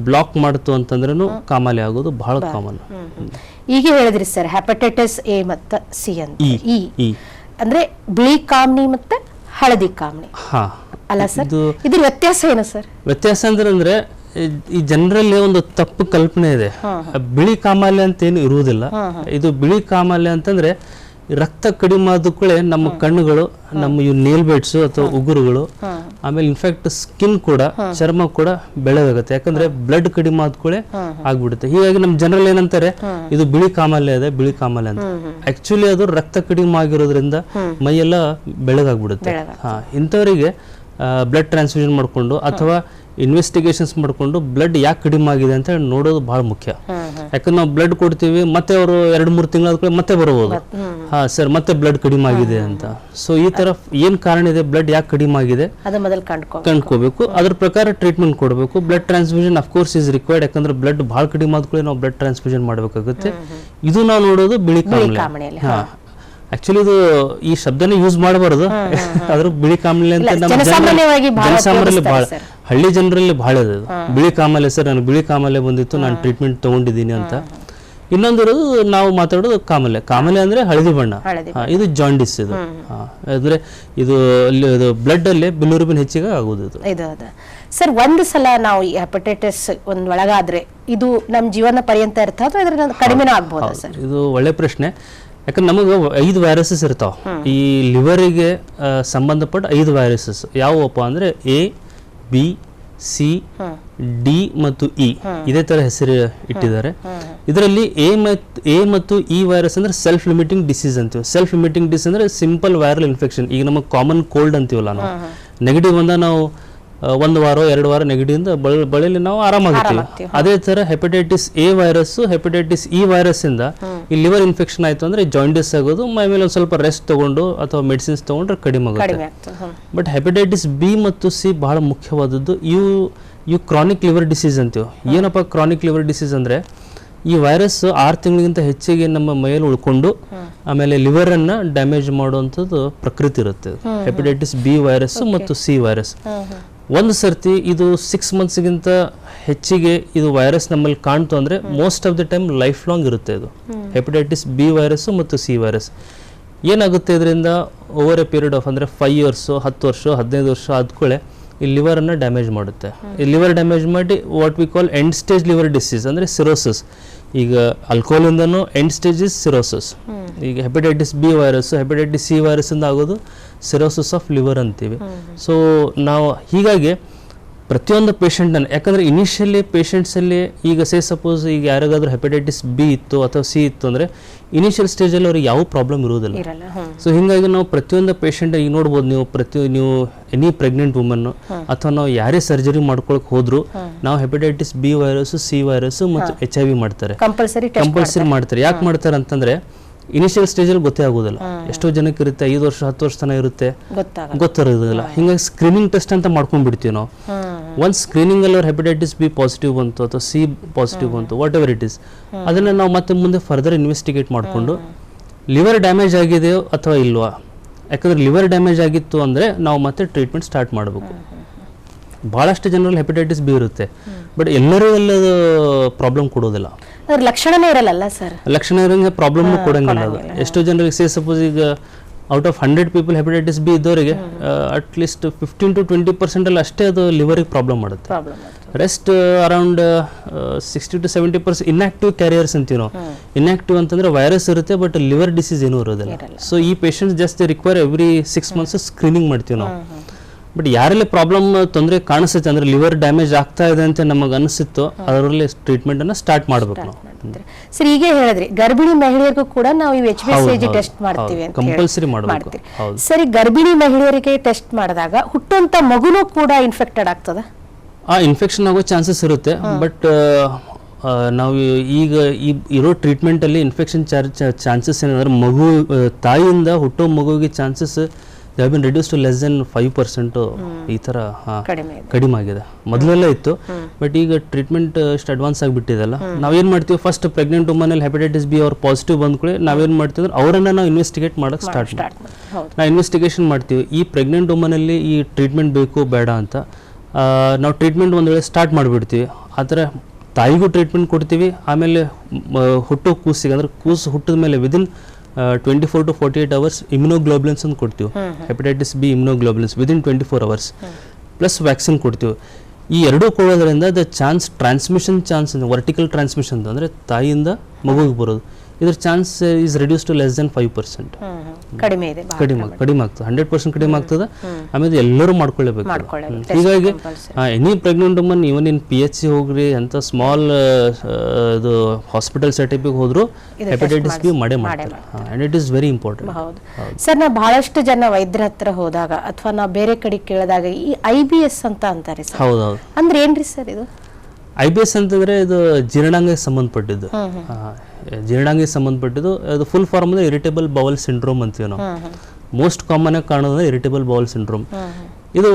Speaker 2: ಬ್ಲಾಕ್ ಮಾಡ್ತು ಅಂತಂದ್ರೂ ಕಾಮಾಲೆ ಆಗೋದು ಬಹಳ ಕಾಮನ್.
Speaker 1: ಈಗ ಹೇಳಿದ್ರಿ ಸರ್ ಹೆಪಟೈಟಿಸ್ ಎ ಮತ್ತು ಸಿ ಅಂತ, ಇ ಅಂದ್ರೆ ಬಿಳಿ ಕಾಮಣಿ ಮತ್ತೆ ಹಳದಿ ಕಾಮಣಿ ಅಲ್ಲ ಸರ್? ಇದ್ರ ವ್ಯತ್ಯಾಸ ಏನು ಸರ್?
Speaker 2: ವ್ಯತ್ಯಾಸ ಅಂದ್ರೆ ಈ ಜನರಲ್ಲಿ ಒಂದು ತಪ್ಪು ಕಲ್ಪನೆ ಇದೆ, ಬಿಳಿ ಕಾಮಾಲೆ ಅಂತ ಏನು ಇರುವುದಿಲ್ಲ. ಇದು ಬಿಳಿ ಕಾಮಾಲೆ ಅಂತಂದ್ರೆ ರಕ್ತ ಕಡಿಮೆ ಆದ ಕೂಡ ನಮ್ಮ ಕಣ್ಣುಗಳು, ನಮ್ಮ ಇವು ನೇಲ್ ಬೆಡ್ಸ್ ಅಥವಾ ಉಗುರುಗಳು, ಆಮೇಲೆ ಇನ್ಫ್ಯಾಕ್ಟ್ ಸ್ಕಿನ್ ಕೂಡ, ಚರ್ಮ ಕೂಡ ಬೆಳಗಾಗುತ್ತೆ. ಯಾಕಂದ್ರೆ ಬ್ಲಡ್ ಕಡಿಮೆ ಆದ ಕೂಡ ಆಗ್ಬಿಡುತ್ತೆ. ಹೀಗಾಗಿ ನಮ್ಮ ಜನರಲ್ಲಿ ಏನಂತಾರೆ, ಇದು ಬಿಳಿ ಕಾಮಾಲೆ ಇದೆ, ಬಿಳಿ ಕಾಮಾಲೆ ಅಂತ. ಆಕ್ಚುಲಿ ಅದು ರಕ್ತ ಕಡಿಮೆ ಆಗಿರೋದ್ರಿಂದ ಮೈಯೆಲ್ಲ ಬೆಳಗಾಗ್ಬಿಡುತ್ತೆ. ಇಂಥವರಿಗೆ ಬ್ಲಡ್ ಟ್ರಾನ್ಸ್ಫ್ಯೂಷನ್ ಮಾಡಿಕೊಂಡು ಅಥವಾ ಇನ್ವೆಸ್ಟಿಗೇಷನ್ಸ್ ಮಾಡಿಕೊಂಡು ಬ್ಲಡ್ ಯಾಕೆ ಕಡಿಮೆ ಆಗಿದೆ ಅಂತ ಹೇಳಿ ನೋಡೋದು ಬಹಳ ಮುಖ್ಯ. ಯಾಕಂದ್ರೆ ನಾವು ಬ್ಲಡ್ ಕೊಡ್ತೀವಿ, ಮತ್ತೆ ಅವರು 2-3 ತಿಂಗಳಾದ್ಮೇಲೆ ಮತ್ತೆ ಬರಬಹುದು, ಸರ್ ಮತ್ತೆ ಬ್ಲಡ್ ಕಡಿಮೆ ಆಗಿದೆ ಅಂತ. ಸೊ ಈ ತರ ಏನ್ ಕಾರಣ ಇದೆ, ಬ್ಲಡ್ ಯಾಕೆ ಕಡಿಮೆ ಆಗಿದೆ ಕಂಡ್ಕೋಬೇಕು, ಅದ್ರ ಪ್ರಕಾರ ಟ್ರೀಟ್ಮೆಂಟ್ ಕೊಡಬೇಕು. Blood transfusion of course is required. ಯಾಕಂದ್ರೆ ಬ್ಲಡ್ ಬಹಳ ಕಡಿಮೆ ಆದ್ಮೇಲೆ ನಾವು ಬ್ಲಡ್ ಟ್ರಾನ್ಸ್ಫ್ಯೂಷನ್ ಮಾಡಬೇಕಾಗುತ್ತೆ. ಇದು ನಾವು ನೋಡೋದು ಬಿಳಿ ಕಾಮಾಲೆ. ಆಕ್ಚುಲಿ ಇದು ಈ ಶಬ್ದನೇ ಯೂಸ್ ಮಾಡಬಾರದು, ಅದ್ರ ಬಿಳಿ ಕಾಮಾಲೆ ಅಂತ ನಮ್ಮ ಜನಸಾಮಾನ್ಯರಲ್ಲಿ ಬಹಳ, ಹಳ್ಳಿ ಜನರಲ್ಲಿ ಬಹಳ ಇದೆ ಬಿಳಿ ಕಾಮಾಲೆ. ಸರ್ ನನಗೆ ಬಿಳಿ ಕಾಮಾಲೆ ಬಂದಿತ್ತು, ನಾನು ಟ್ರೀಟ್ಮೆಂಟ್ ತಗೊಂಡಿದ್ದೀನಿ ಅಂತ. ಇನ್ನೊಂದಿರೋದು ನಾವು ಮಾತಾಡೋದು ಕಾಮಾಲೆ ಅಂದ್ರೆ ಹಳದಿ ಬಣ್ಣ, ಇದು ಜಾಂಡಿಸ್. ಇದು ಅಂದ್ರೆ ಇದು ಬ್ಲಡ್ ಅಲ್ಲಿ ಬಿಲಿರುಬಿನ್ ಹೆಚ್ಚಿಗೆ ಆಗೋದು ಇದು.
Speaker 1: ಸರ್, ಒಂದು ಸಲ ನಾವು ಈ ಹೆಪಟೈಟಿಸ್ ಒಂದ್ ಒಳಗಾದ್ರೆ ಇದು ನಮ್ಮ ಜೀವನ ಪರ್ಯಂತ ಇರ್ತಾ ಅಥವಾ ಇದರ ಕಡಿಮೆನೂ ಆಗ್ಬೋದಾ ಸರ್?
Speaker 2: ಇದು ಒಳ್ಳೆ ಪ್ರಶ್ನೆ. ಯಾಕಂದ್ರೆ ನಮಗೆ 5 ವೈರಸಸ್ ಇರ್ತಾವ ಈ ಲಿವರಿಗೆ ಸಂಬಂಧಪಟ್ಟ 5 ವೈರಸಸ್. ಯಾವಪ್ಪ ಅಂದ್ರೆ A, B, ಸಿ, ಡಿ ಮತ್ತು ಇ ಇದೇ ತರ ಹೆಸರು ಇಟ್ಟಿದ್ದಾರೆ. ಇದರಲ್ಲಿ ಎ ಮತ್ತು ಇ ವೈರಸ್ ಅಂದ್ರೆ ಸೆಲ್ಫ್ ಲಿಮಿಟಿಂಗ್ ಡಿಸೀಸ್ ಅಂತೀವಿ. ಸೆಲ್ಫ್ ಲಿಮಿಟಿಂಗ್ ಡಿಸೀಸ್ ಅಂದ್ರೆ ಸಿಂಪಲ್ ವೈರಲ್ ಇನ್ಫೆಕ್ಷನ್. ಈಗ ನಮಗೆ ಕಾಮನ್ ಕೋಲ್ಡ್ ಅಂತೀವಲ್ಲ ನಾವು, ನೆಗಡಿ ಬಂದ ನಾವು 1 ವಾರ 2 ವಾರ ನೆಗಡಿಯಿಂದ ಬಳಲಿ ನಾವು ಆರಾಮಾಗಿರ್ತೀವಿ. ಅದೇ ತರ hepatitis A virus, hepatitis E virus ಇಂದ ಈ ಲಿವರ್ ಇನ್ಫೆಕ್ಷನ್ ಆಯ್ತು ಅಂದ್ರೆ ಜಾಂಡಿಸ್ ಆಗೋದು, ಮೈ ಮೇಲೆ ಒಂದು ಸ್ವಲ್ಪ ರೆಸ್ಟ್ ತಗೊಂಡು ಅಥವಾ ಮೆಡಿಸಿನ್ಸ್ ತಗೊಂಡ್ರೆ ಕಡಿಮೆ ಆಗುತ್ತೆ. ಬಟ್ ಹೆಪಟೈಟಿಸ್ ಬಿ ಮತ್ತು ಸಿ ಬಹಳ ಮುಖ್ಯವಾದದ್ದು. ಇವು ಕ್ರಾನಿಕ್ ಲಿವರ್ ಡಿಸೀಸ್ ಅಂತೀವಿ. ಏನಪ್ಪ ಕ್ರಾನಿಕ್ ಲಿವರ್ ಡಿಸೀಸ್ ಅಂದ್ರೆ ಈ ವೈರಸ್ 6 ತಿಂಗಳಿಗಿಂತ ಹೆಚ್ಚಿಗೆ ನಮ್ಮ ಮೈಯಲ್ಲಿ ಉಳ್ಕೊಂಡು ಆಮೇಲೆ ಲಿವರ್ ಅನ್ನ ಡ್ಯಾಮೇಜ್ ಮಾಡುವಂಥದ್ದು ಪ್ರಕೃತಿ ಇರುತ್ತೆ. ಹೆಪಟೈಟಿಸ್ ಬಿ ವೈರಸ್ ಮತ್ತು ಸಿ ವೈರಸ್ ಒಂದು ಸರ್ತಿ ಇದು 6 ಮಂತ್ಸ್ಗಿಂತ ಹೆಚ್ಚಿಗೆ ಇದು ವೈರಸ್ ನಮ್ಮಲ್ಲಿ ಕಾಣ್ತು ಅಂದ್ರೆ most of the time life long ಇರುತ್ತೆ. ಇದು ಹೆಪಟೈಟಿಸ್ ಬಿ ವೈರಸ್ ಮತ್ತು ಸಿ ವೈರಸ್ ಏನಾಗುತ್ತೆ ಇದರಿಂದ ಓವರ್ ಎ ಪೀರಿಯಡ್ ಆಫ್ ಅಂದ್ರೆ 5 ಇಯರ್ಸ್ 10 ವರ್ಷ 15 ವರ್ಷ ಆದ್ಕೊಳ್ಳೆ ಈ ಲಿವರ್ ಅನ್ನ ಡ್ಯಾಮೇಜ್ ಮಾಡುತ್ತೆ. ಈ ಲಿವರ್ ಡ್ಯಾಮೇಜ್ ಮಾಡಿ what we call end stage liver disease ಅಂದ್ರೆ ಸಿರೋಸಿಸ್. ಈಗ ಆಲ್ಕೋಹಾಲ್ ಇಂದನೂ ಎಂಡ್ ಸ್ಟೇಜ್ ಇಸ್ ಸಿರೋಸಿಸ್. ಈಗ hepatitis B virus, hepatitis C virus ಇಂದ ಆಗೋದು ಸಿರೋಸಿಸ್ ಆಫ್ ಲಿವರ್ ಅಂತೀವಿ. ಸೊ ನಾವು ಹೀಗಾಗಿ ಪ್ರತಿಯೊಂದು ಪೇಷಂಟನ್ನು, ಯಾಕಂದ್ರೆ ಇನಿಷಿಯಲಿ ಪೇಷಂಟ್ಸಲ್ಲಿ ಈಗ ಸಪೋಸ್ ಈಗ ಯಾರಿಗಾದ್ರೂ ಹೆಪಟೈಟಿಸ್ ಬಿ ಇತ್ತು ಅಥವಾ ಸಿ ಇತ್ತು ಅಂದ್ರೆ ಇನಿಷಿಯಲ್ ಸ್ಟೇಜಲ್ಲಿ ಅವ್ರಿಗೆ ಯಾವ ಪ್ರಾಬ್ಲಮ್ ಇರುವುದಿಲ್ಲ. ಸೊ ಹಿಂಗಾಗಿ ನಾವು ಪ್ರತಿಯೊಂದು ಪೇಷಂಟ್ ಈಗ ನೋಡ್ಬೋದು, ನೀವು ಎನಿ ಪ್ರೆಗ್ನೆಂಟ್ ವುಮನ್ ಅಥವಾ ನಾವು ಯಾರೇ ಸರ್ಜರಿ ಮಾಡ್ಕೊಳಕ್ ಹೋದ್ರು ನಾವು hepatitis B virus, C virus ಮತ್ತು HIV ಮಾಡ್ತಾರೆ, ಕಂಪಲ್ಸರಿ ಮಾಡ್ತಾರೆ. ಯಾಕೆ ಮಾಡ್ತಾರೆ ಅಂತಂದ್ರೆ ಇನಿಷಿಯಲ್ ಸ್ಟೇಜಲ್ಲಿ ಗೊತ್ತೇ ಆಗೋದಿಲ್ಲ. ಎಷ್ಟೋ ಜನಕ್ಕೆ ಇರುತ್ತೆ 5 ವರ್ಷ 10 ವರ್ಷ ತನಕ ಇರುತ್ತೆ, ಗೊತ್ತಿರೋದಿಲ್ಲ. ಹಿಂಗಾಗಿ ಸ್ಕ್ರೀನಿಂಗ್ ಟೆಸ್ಟ್ ಅಂತ ಮಾಡ್ಕೊಂಡ್ಬಿಡ್ತೀವಿ ನಾವು. ಒಂದು ಸ್ಕ್ರೀನಿಂಗ್ ಅಲ್ಲಿ ಅವ್ರ ಹೆಪಟೈಟಿಸ್ ಬಿ ಪಾಸಿಟಿವ್ ಬಂತು ಅಥವಾ ಸಿ ಪಾಸಿಟಿವ್ ಬಂತು, ವಾಟ್ ಎವರ್ ಇಟ್ ಇಸ್, ಅದನ್ನ ನಾವು ಮತ್ತೆ ಮುಂದೆ ಫರ್ದರ್ ಇನ್ವೆಸ್ಟಿಗೇಟ್ ಮಾಡಿಕೊಂಡು ಲಿವರ್ ಡ್ಯಾಮೇಜ್ ಆಗಿದೆಯೋ ಅಥವಾ ಇಲ್ವಾ. ಯಾಕಂದ್ರೆ ಲಿವರ್ ಡ್ಯಾಮೇಜ್ ಆಗಿತ್ತು ಅಂದ್ರೆ ನಾವು ಮತ್ತೆ ಟ್ರೀಟ್ಮೆಂಟ್ ಸ್ಟಾರ್ಟ್ ಮಾಡಬೇಕು. ಬಹಳಷ್ಟು ಜನರಲ್ಲಿ ಹೆಪಟೈಟಿಸ್ ಬಿ ಇರುತ್ತೆ, ಬಟ್ ಎಲ್ಲರೂ ಎಲ್ಲದು ಪ್ರಾಬ್ಲಮ್ ಕೊಡೋದಿಲ್ಲ.
Speaker 1: ಲಕ್ಷಣನೇ ಇರಲ್ಲ ಸರ್,
Speaker 2: ಲಕ್ಷಣ ಇರೋಂಗೆ ಪ್ರಾಬ್ಲಮ್ ಕೊಡಂಗಿಲ್ಲ ಅದು. ಎಷ್ಟೋ ಜನರಿಗೆ ಸಪೋಸ್ ಈಗ out of 100 people hepatitis B ಇದ್ದವರಿಗೆ ಅಟ್ಲೀಸ್ಟ್ 15 to 20% ಅಲ್ಲಿ ಅಷ್ಟೇ ಅದು ಲಿವರಿಗೆ ಪ್ರಾಬ್ಲಮ್ ಮಾಡುತ್ತೆ. Rest around 60 to 70% inactive carriers ಅಂತೀವಿ ನಾವು. ಇನ್ಆಕ್ಟಿವ್ ಅಂತಂದ್ರೆ ವೈರಸ್ ಇರುತ್ತೆ ಬಟ್ ಲಿವರ್ ಡಿಸೀಸ್ ಏನೂ ಇರೋದಿಲ್ಲ. ಸೊ ಈ patients just require every 6 months screening ಮಾಡ್ತೀವಿ ನಾವು. ಬಟ್ ಯಾರಲ್ಲಿ ಪ್ರಾಬ್ಲಮ್ ತೊಂದರೆ ಕಾಣಿಸುತ್ತೆ ಅಂದ್ರೆ ಲಿವರ್ ಡ್ಯಾಮೇಜ್ ಆಗ್ತಾ ಇದೆ ಅಂತ ನಮಗೆ ಅನಿಸುತ್ತೋ ಅದರಲ್ಲಿ ಟ್ರೀಟ್ಮೆಂಟ್ ಅನ್ನ ಸ್ಟಾರ್ಟ್ ಮಾಡಬೇಕು ನಾವು.
Speaker 1: ಸರ್ ಈಗ ಹೇಳಿದ್ರಿ ಗರ್ಭಿಣಿ ಮಹಿಳೆಯರಿಗೂ ಕೂಡ ನಾವು ಈ HbCG ಟೆಸ್ಟ್ ಮಾಡ್ತೀವಿ ಅಂತ
Speaker 2: ಕಂಪಲ್ಸರಿ ಮಾಡಬೇಕು.
Speaker 1: ಸರಿ, ಗರ್ಭಿಣಿ ಮಹಿಳೆಯರಿಗೆ ಟೆಸ್ಟ್ ಮಾಡಿದಾಗ ಹುಟ್ಟುವಂತ ಮಗುನೂ ಕೂಡ ಇನ್ಫೆಕ್ಟೆಡ್ ಆಗ್ತದ?
Speaker 2: ಇನ್ಫೆಕ್ಷನ್ ಆಗೋ ಚಾನ್ಸಸ್ ಇರುತ್ತೆ. ಬಟ್ ನಾವು ಈಗ ಇರೋ ಟ್ರೀಟ್ಮೆಂಟ್ ಅಲ್ಲಿ ಇನ್ಫೆಕ್ಷನ್ ಚಾನ್ಸಸ್ ಏನಂದ್ರೆ ಮಗು ತಾಯಿಯಿಂದ ಹುಟ್ಟೋ ಮಗುವಿಗೆ chances they have been reduced to less than 5%. ಈ ತರ ಕಡಿಮೆ ಆಗಿದೆ. ಮೊದಲೆಲ್ಲ ಇತ್ತು, ಬಟ್ ಈಗ ಟ್ರೀಟ್ಮೆಂಟ್ ಇಷ್ಟು ಅಡ್ವಾನ್ಸ್ ಆಗಿಬಿಟ್ಟಿದೆಲ್ಲ. ನಾವೇನ್ ಮಾಡ್ತೀವಿ, ಫಸ್ಟ್ ಪ್ರೆಗ್ನೆಂಟ್ ವುಮನ್ ಅಲ್ಲಿ ಹೆಪಟೈಟಿಸ್ ಬಿ ಅವ್ರ ಪಾಸಿಟಿವ್ ಬಂದ್ಕೊಳ್ಳಿ ನಾವೇನ್ ಮಾಡ್ತೀವಿ ಅಂದ್ರೆ ಅವರನ್ನ ನಾವು ಇನ್ವೆಸ್ಟಿಗೇಟ್ ಮಾಡಕ್ ಸ್ಟಾರ್ಟ್ ನಾವು ಇನ್ವೆಸ್ಟಿಗೇಷನ್ ಮಾಡ್ತೀವಿ. ಈ ಪ್ರೆಗ್ನೆಂಟ್ ವುಮನ್ ಅಲ್ಲಿ ಈ ಟ್ರೀಟ್ಮೆಂಟ್ ಬೇಕು ಬೇಡ ಅಂತ ನಾವು ಟ್ರೀಟ್ಮೆಂಟ್ ಒಂದ್ ವೇಳೆ ಸ್ಟಾರ್ಟ್ ಮಾಡಿಬಿಡ್ತೀವಿ. ಆ ಥರ ತಾಯಿಗೂ ಟ್ರೀಟ್ಮೆಂಟ್ ಕೊಡ್ತೀವಿ. ಆಮೇಲೆ ಹುಟ್ಟೋ ಕೂಸಿಗೆ ಅಂದ್ರೆ ಕೂಸು ಹುಟ್ಟಿದ ಮೇಲೆ ವಿದಿನ್ 24 to 48 hours ಇಮ್ಯುನೋಗ್ಲೋಬುಲಿನ್ಸ್ ಅಂತ ಕೊಡ್ತೀವಿ. Hepatitis B immunoglobulins within 24 hours plus vaccine ಕೊಡ್ತೀವಿ. ಈ ಎರಡೂ ಕೊಡೋದ್ರಿಂದ the transmission chance vertical transmission ಅಂದರೆ ತಾಯಿಯಿಂದ ಮಗುವಿಗೆ ಬರೋದು, ಇದರ chance is reduce to less than 5%. ಕಡಿಮೆ ಆಗ್ತದೆ, 100% ಕಡಿಮೆ ಆಗ್ತದೆ. ಆಮೇಲೆ ಎಲ್ಲರೂ ಮಾಡ್ಕೊಳ್ಳೇಬೇಕು. ಹೀಗಾಗಿ ಎನಿ ಪ್ರೆಗ್ನೆಂಟ್ ವುಮನ್ ಇವನ್ ಇನ್ PHC ಹೋಗ್ರಿ, ಎಂತ ಸ್ಮಾಲ್ ಇದು ಹಾಸ್ಪಿಟಲ್ ಸೆಟಪ್ಗೆ ಹೋದ್ರು ಹೆಪಟೈಟಿಸ್ ಬಿ ಮಾಡೇ ಮಾಡ್ತಾರೆ. And it is very important.
Speaker 1: Sir, ನಾ ಬಹಳಷ್ಟು ಜನ ವೈದ್ಯರ ಹತ್ರ ಹೋದಾಗ ಅಥವಾ ನಾ ಬೇರೆ ಕಡೆ ಕೇಳಿದಾಗ ಈ IBS ಅಂತ ಅಂತಾರೆ.
Speaker 2: ಹೌದೌದು,
Speaker 1: ಅಂದ್ರೆ ಏನ್ರಿ ಸರ್ ಇದು?
Speaker 2: IBS ಅಂತಂದ್ರೆ ಇದು ಜೀರ್ಣಾಂಗಕ್ಕೆ ಸಂಬಂಧಪಟ್ಟಿದ್ದು. ಜೀರ್ಣಾಂಗಕ್ಕೆ ಸಂಬಂಧಪಟ್ಟಿದ್ದು ಅದು ಫುಲ್ ಫಾರ್ಮ್ ಅಂದ್ರೆ ಇರಿಟೇಬಲ್ ಬೌಲ್ ಸಿಂಡ್ರೋಮ್ ಅಂತೀವಿ ನಾವು. ಮೋಸ್ಟ್ ಕಾಮನ್ ಆಗಿ ಕಾಣೋದು ಇರಿಟೇಬಲ್ ಬೌಲ್ ಸಿಂಡ್ರೋಮ್. ಇದು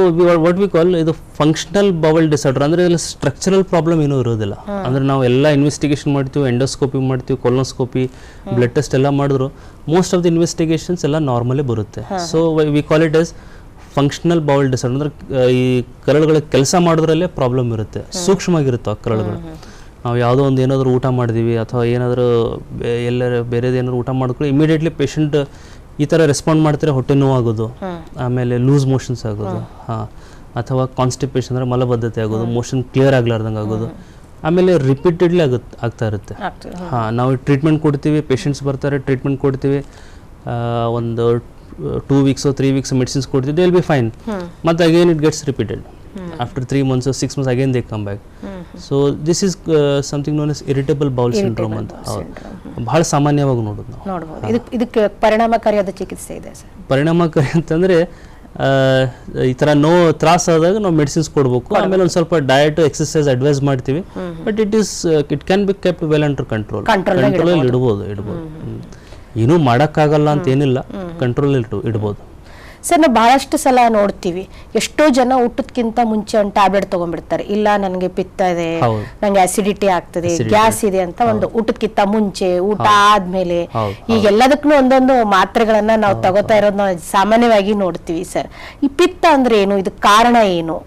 Speaker 2: ವಾಟ್ ವಿ ಕಾಲ್ ಇದು ಫಂಕ್ಷನಲ್ ಬೌಲ್ ಡಿಸಾರ್ಡರ್. ಅಂದ್ರೆ ಇದರಲ್ಲಿ ಸ್ಟ್ರಕ್ಚರಲ್ ಪ್ರಾಬ್ಲಮ್ ಏನೂ ಇರೋದಿಲ್ಲ. ಅಂದ್ರೆ ನಾವು ಎಲ್ಲ ಇನ್ವೆಸ್ಟಿಗೇಷನ್ ಮಾಡ್ತೀವಿ, ಎಂಡೋಸ್ಕೋಪಿ ಮಾಡ್ತೀವಿ, ಕೊಲೋನೋಸ್ಕೋಪಿ, ಬ್ಲಡ್ ಟೆಸ್ಟ್ ಎಲ್ಲ ಮಾಡಿದ್ರು ಮೋಸ್ಟ್ ಆಫ್ ದ ಇನ್ವೆಸ್ಟಿಗೇಷನ್ಸ್ ಎಲ್ಲ ನಾರ್ಮಲೇ ಬರುತ್ತೆ. So we call it as functional bowel disorder. ಅಂದ್ರೆ ಈ ಕರಳುಗಳ ಕೆಲಸ ಮಾಡೋದ್ರಲ್ಲೇ ಪ್ರಾಬ್ಲಮ್ ಇರುತ್ತೆ, ಸೂಕ್ಷ್ಮವಾಗಿರುತ್ತೆ ಆ ಕರಳುಗಳು. ನಾವು ಯಾವುದೋ ಒಂದು ಏನಾದರೂ ಊಟ ಮಾಡಿದೀವಿ ಅಥವಾ ಏನಾದರೂ ಎಲ್ಲರ ಬೇರೆದೇನಾದ್ರು ಊಟ ಮಾಡ್ಕೊಳ್ಳಿ ಇಮಿಡಿಯೇಟ್ಲಿ ಪೇಷಂಟ್ ಈ ಥರ ರೆಸ್ಪಾಂಡ್ ಮಾಡ್ತಾರೆ, ಹೊಟ್ಟೆ ನೋವು ಆಗೋದು, ಆಮೇಲೆ ಲೂಸ್ ಮೋಷನ್ಸ್ ಆಗೋದು, ಅಥವಾ ಕಾನ್ಸ್ಟಿಪೇಷನ್ ಅಂದರೆ ಮಲಬದ್ಧತೆ ಆಗೋದು, ಮೋಷನ್ ಕ್ಲಿಯರ್ ಆಗ್ಲಾರ್ದಂಗೆ ಆಗೋದು, ಆಮೇಲೆ ರಿಪೀಟೆಡ್ಲಿ ಆಗ್ತಾ ಇರುತ್ತೆ. ನಾವು ಟ್ರೀಟ್ಮೆಂಟ್ ಕೊಡ್ತೀವಿ, ಪೇಷಂಟ್ಸ್ ಬರ್ತಾರೆ, ಟ್ರೀಟ್ಮೆಂಟ್ ಕೊಡ್ತೀವಿ, ಒಂದು 2 weeks or 3 weeks ಮೆಡಿಸಿನ್ಸ್ ಕೊಡ್ತೀವಿ, ದೇ ವಿಲ್ ಬಿ ಫೈನ್. ಮತ್ತು again it gets repeated. After 3 months or 6 months again they come back. So this is something known as irritable bowel syndrome ಅಂತ. ಬಹಳ ಸಾಮಾನ್ಯವಾಗಿ ನೋಡೋದು ನಾವು.
Speaker 1: ಇದಕ್ಕೆ ಪರಿಣಾಮಕಾರಿಯಾದ ಚಿಕಿತ್ಸೆ ಇದೆ ಸರ್?
Speaker 2: ಪರಿಣಾಮಕಾರಿ ಅಂತಂದ್ರೆ ಈ ಥರ ನೋವು ತ್ರಾಸಾದಾಗ ನಾವು ಮೆಡಿಸಿನ್ಸ್ ಕೊಡಬೇಕು. ಆಮೇಲೆ ಒಂದು ಸ್ವಲ್ಪ ಡಯಟ್ ಎಕ್ಸರ್ಸೈಸ್ ಅಡ್ವೈಸ್ ಮಾಡ್ತೀವಿ. But it can be kept well under ಕಂಟ್ರೋಲಲ್ಲಿ ಇಡ್ಬೋದು. ಏನೂ ಮಾಡೋಕ್ಕಾಗಲ್ಲ ಅಂತ ಏನಿಲ್ಲ, ಕಂಟ್ರೋಲ್ ಇಡ್ಬೋದು.
Speaker 1: ಸರ್, ನಾವು ಬಹಳಷ್ಟು ಸಲ ನೋಡ್ತೀವಿ, ಎಷ್ಟೋ ಜನ ಊಟಕ್ಕಿಂತ ಮುಂಚೆ ಒಂದು ಟ್ಯಾಬ್ಲೆಟ್ ತಗೊಂಡ್ಬಿಡ್ತಾರೆ. ಇಲ್ಲ ನನಗೆ ಪಿತ್ತ ಇದೆ, ನಂಗೆ ಅಸಿಡಿಟಿ ಆಗ್ತದೆ, ಗ್ಯಾಸ್ ಇದೆ ಅಂತ ಒಂದು ಊಟಕ್ಕಿಂತ ಮುಂಚೆ, ಊಟ ಆದ್ಮೇಲೆ, ಈಗ ಎಲ್ಲದಕ್ಕೂ ಒಂದೊಂದು ಮಾತ್ರೆಗಳನ್ನ ನಾವು ತಗೋತಾ ಇರೋದು ನಾವು ಸಾಮಾನ್ಯವಾಗಿ ನೋಡ್ತೀವಿ. ಸರ್, ಈ ಪಿತ್ತ ಅಂದ್ರೆ ಏನು? ಇದಕ್ಕೆ ಕಾರಣ ಏನು?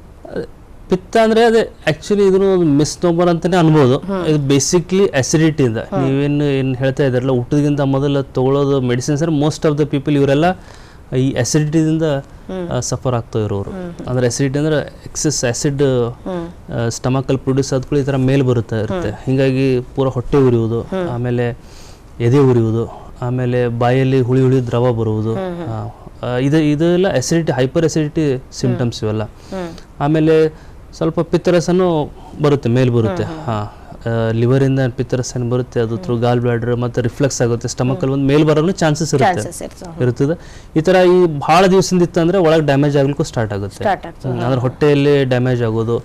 Speaker 2: ಪಿತ್ತ ಅಂದ್ರೆ ಅದೇ ಆಕ್ಚುಲಿ ಇದನ್ನು ಮಿಸ್ನೋಮರ್ ಅಂತಾನೆ ಅನ್ಬೋದು. ಇದು ಬೇಸಿಕ್ಲಿ ಅಸಿಡಿಟಿಯಿಂದ ಏನ್ ಹೇಳ್ತಾ ಇದಾರಲ್ಲ, ಊಟದಿಂದ ಮೊದಲು ತಗೊಳ್ಳೋದು medicines most of the people ಇವರೆಲ್ಲ ಈ ಅಸಿಡಿಟಿದಿಂದ ಸಫರ್ ಆಗ್ತಾ ಇರೋರು. ಅಂದ್ರೆ ಅಸಿಡಿಟಿ ಅಂದ್ರೆ ಎಕ್ಸೆಸ್ ಆಸಿಡ್ ಸ್ಟಮಕಲ್ಲಿ ಪ್ರೊಡ್ಯೂಸ್ ಆದ್ಕೊಳ್ಳಿ ಈ ಥರ ಮೇಲೆ ಬರುತ್ತಾ ಇರುತ್ತೆ. ಹೀಗಾಗಿ ಪೂರ ಹೊಟ್ಟೆ ಉರಿಯುವುದು, ಆಮೇಲೆ ಎದೆ ಉರಿಯುವುದು, ಆಮೇಲೆ ಬಾಯಲ್ಲಿ ಹುಳಿ ಹುಳಿ ದ್ರವ ಬರುವುದು, ಇದೆಲ್ಲ ಅಸಿಡಿಟಿ, ಹೈಪರ್ ಅಸಿಡಿಟಿ ಸಿಂಪ್ಟಮ್ಸ್ ಇವೆಲ್ಲ. ಆಮೇಲೆ ಸ್ವಲ್ಪ ಪಿತ್ತರಸನು ಬರುತ್ತೆ, ಮೇಲೆ ಬರುತ್ತೆ. ಲಿವರಿಂದ ಪಿತ್ತರಸ ಬರುತ್ತೆ, ಅದು ಥ್ರೂ ಗಾಲ್ ಬ್ಲಾಡರ್ ಮತ್ತೆ ರಿಫ್ಲೆಕ್ಸ್ ಆಗುತ್ತೆ, ಸ್ಟಮಕಲ್ಲಿ ಒಂದು ಮೇಲ್ ಬರೋನು ಚಾನ್ಸಸ್ ಇರ್ತದೆ. ಈ ಥರ ಈ ಭಾಳ ದಿವಸದಿಂದ ಇತ್ತಂದ್ರೆ ಒಳಗೆ ಡ್ಯಾಮೇಜ್ ಆಗ್ಲಿಕ್ಕೂ ಸ್ಟಾರ್ಟ್ ಆಗುತ್ತೆ. ಅಂದ್ರೆ ಹೊಟ್ಟೆಯಲ್ಲಿ ಡ್ಯಾಮೇಜ್ ಆಗೋದು,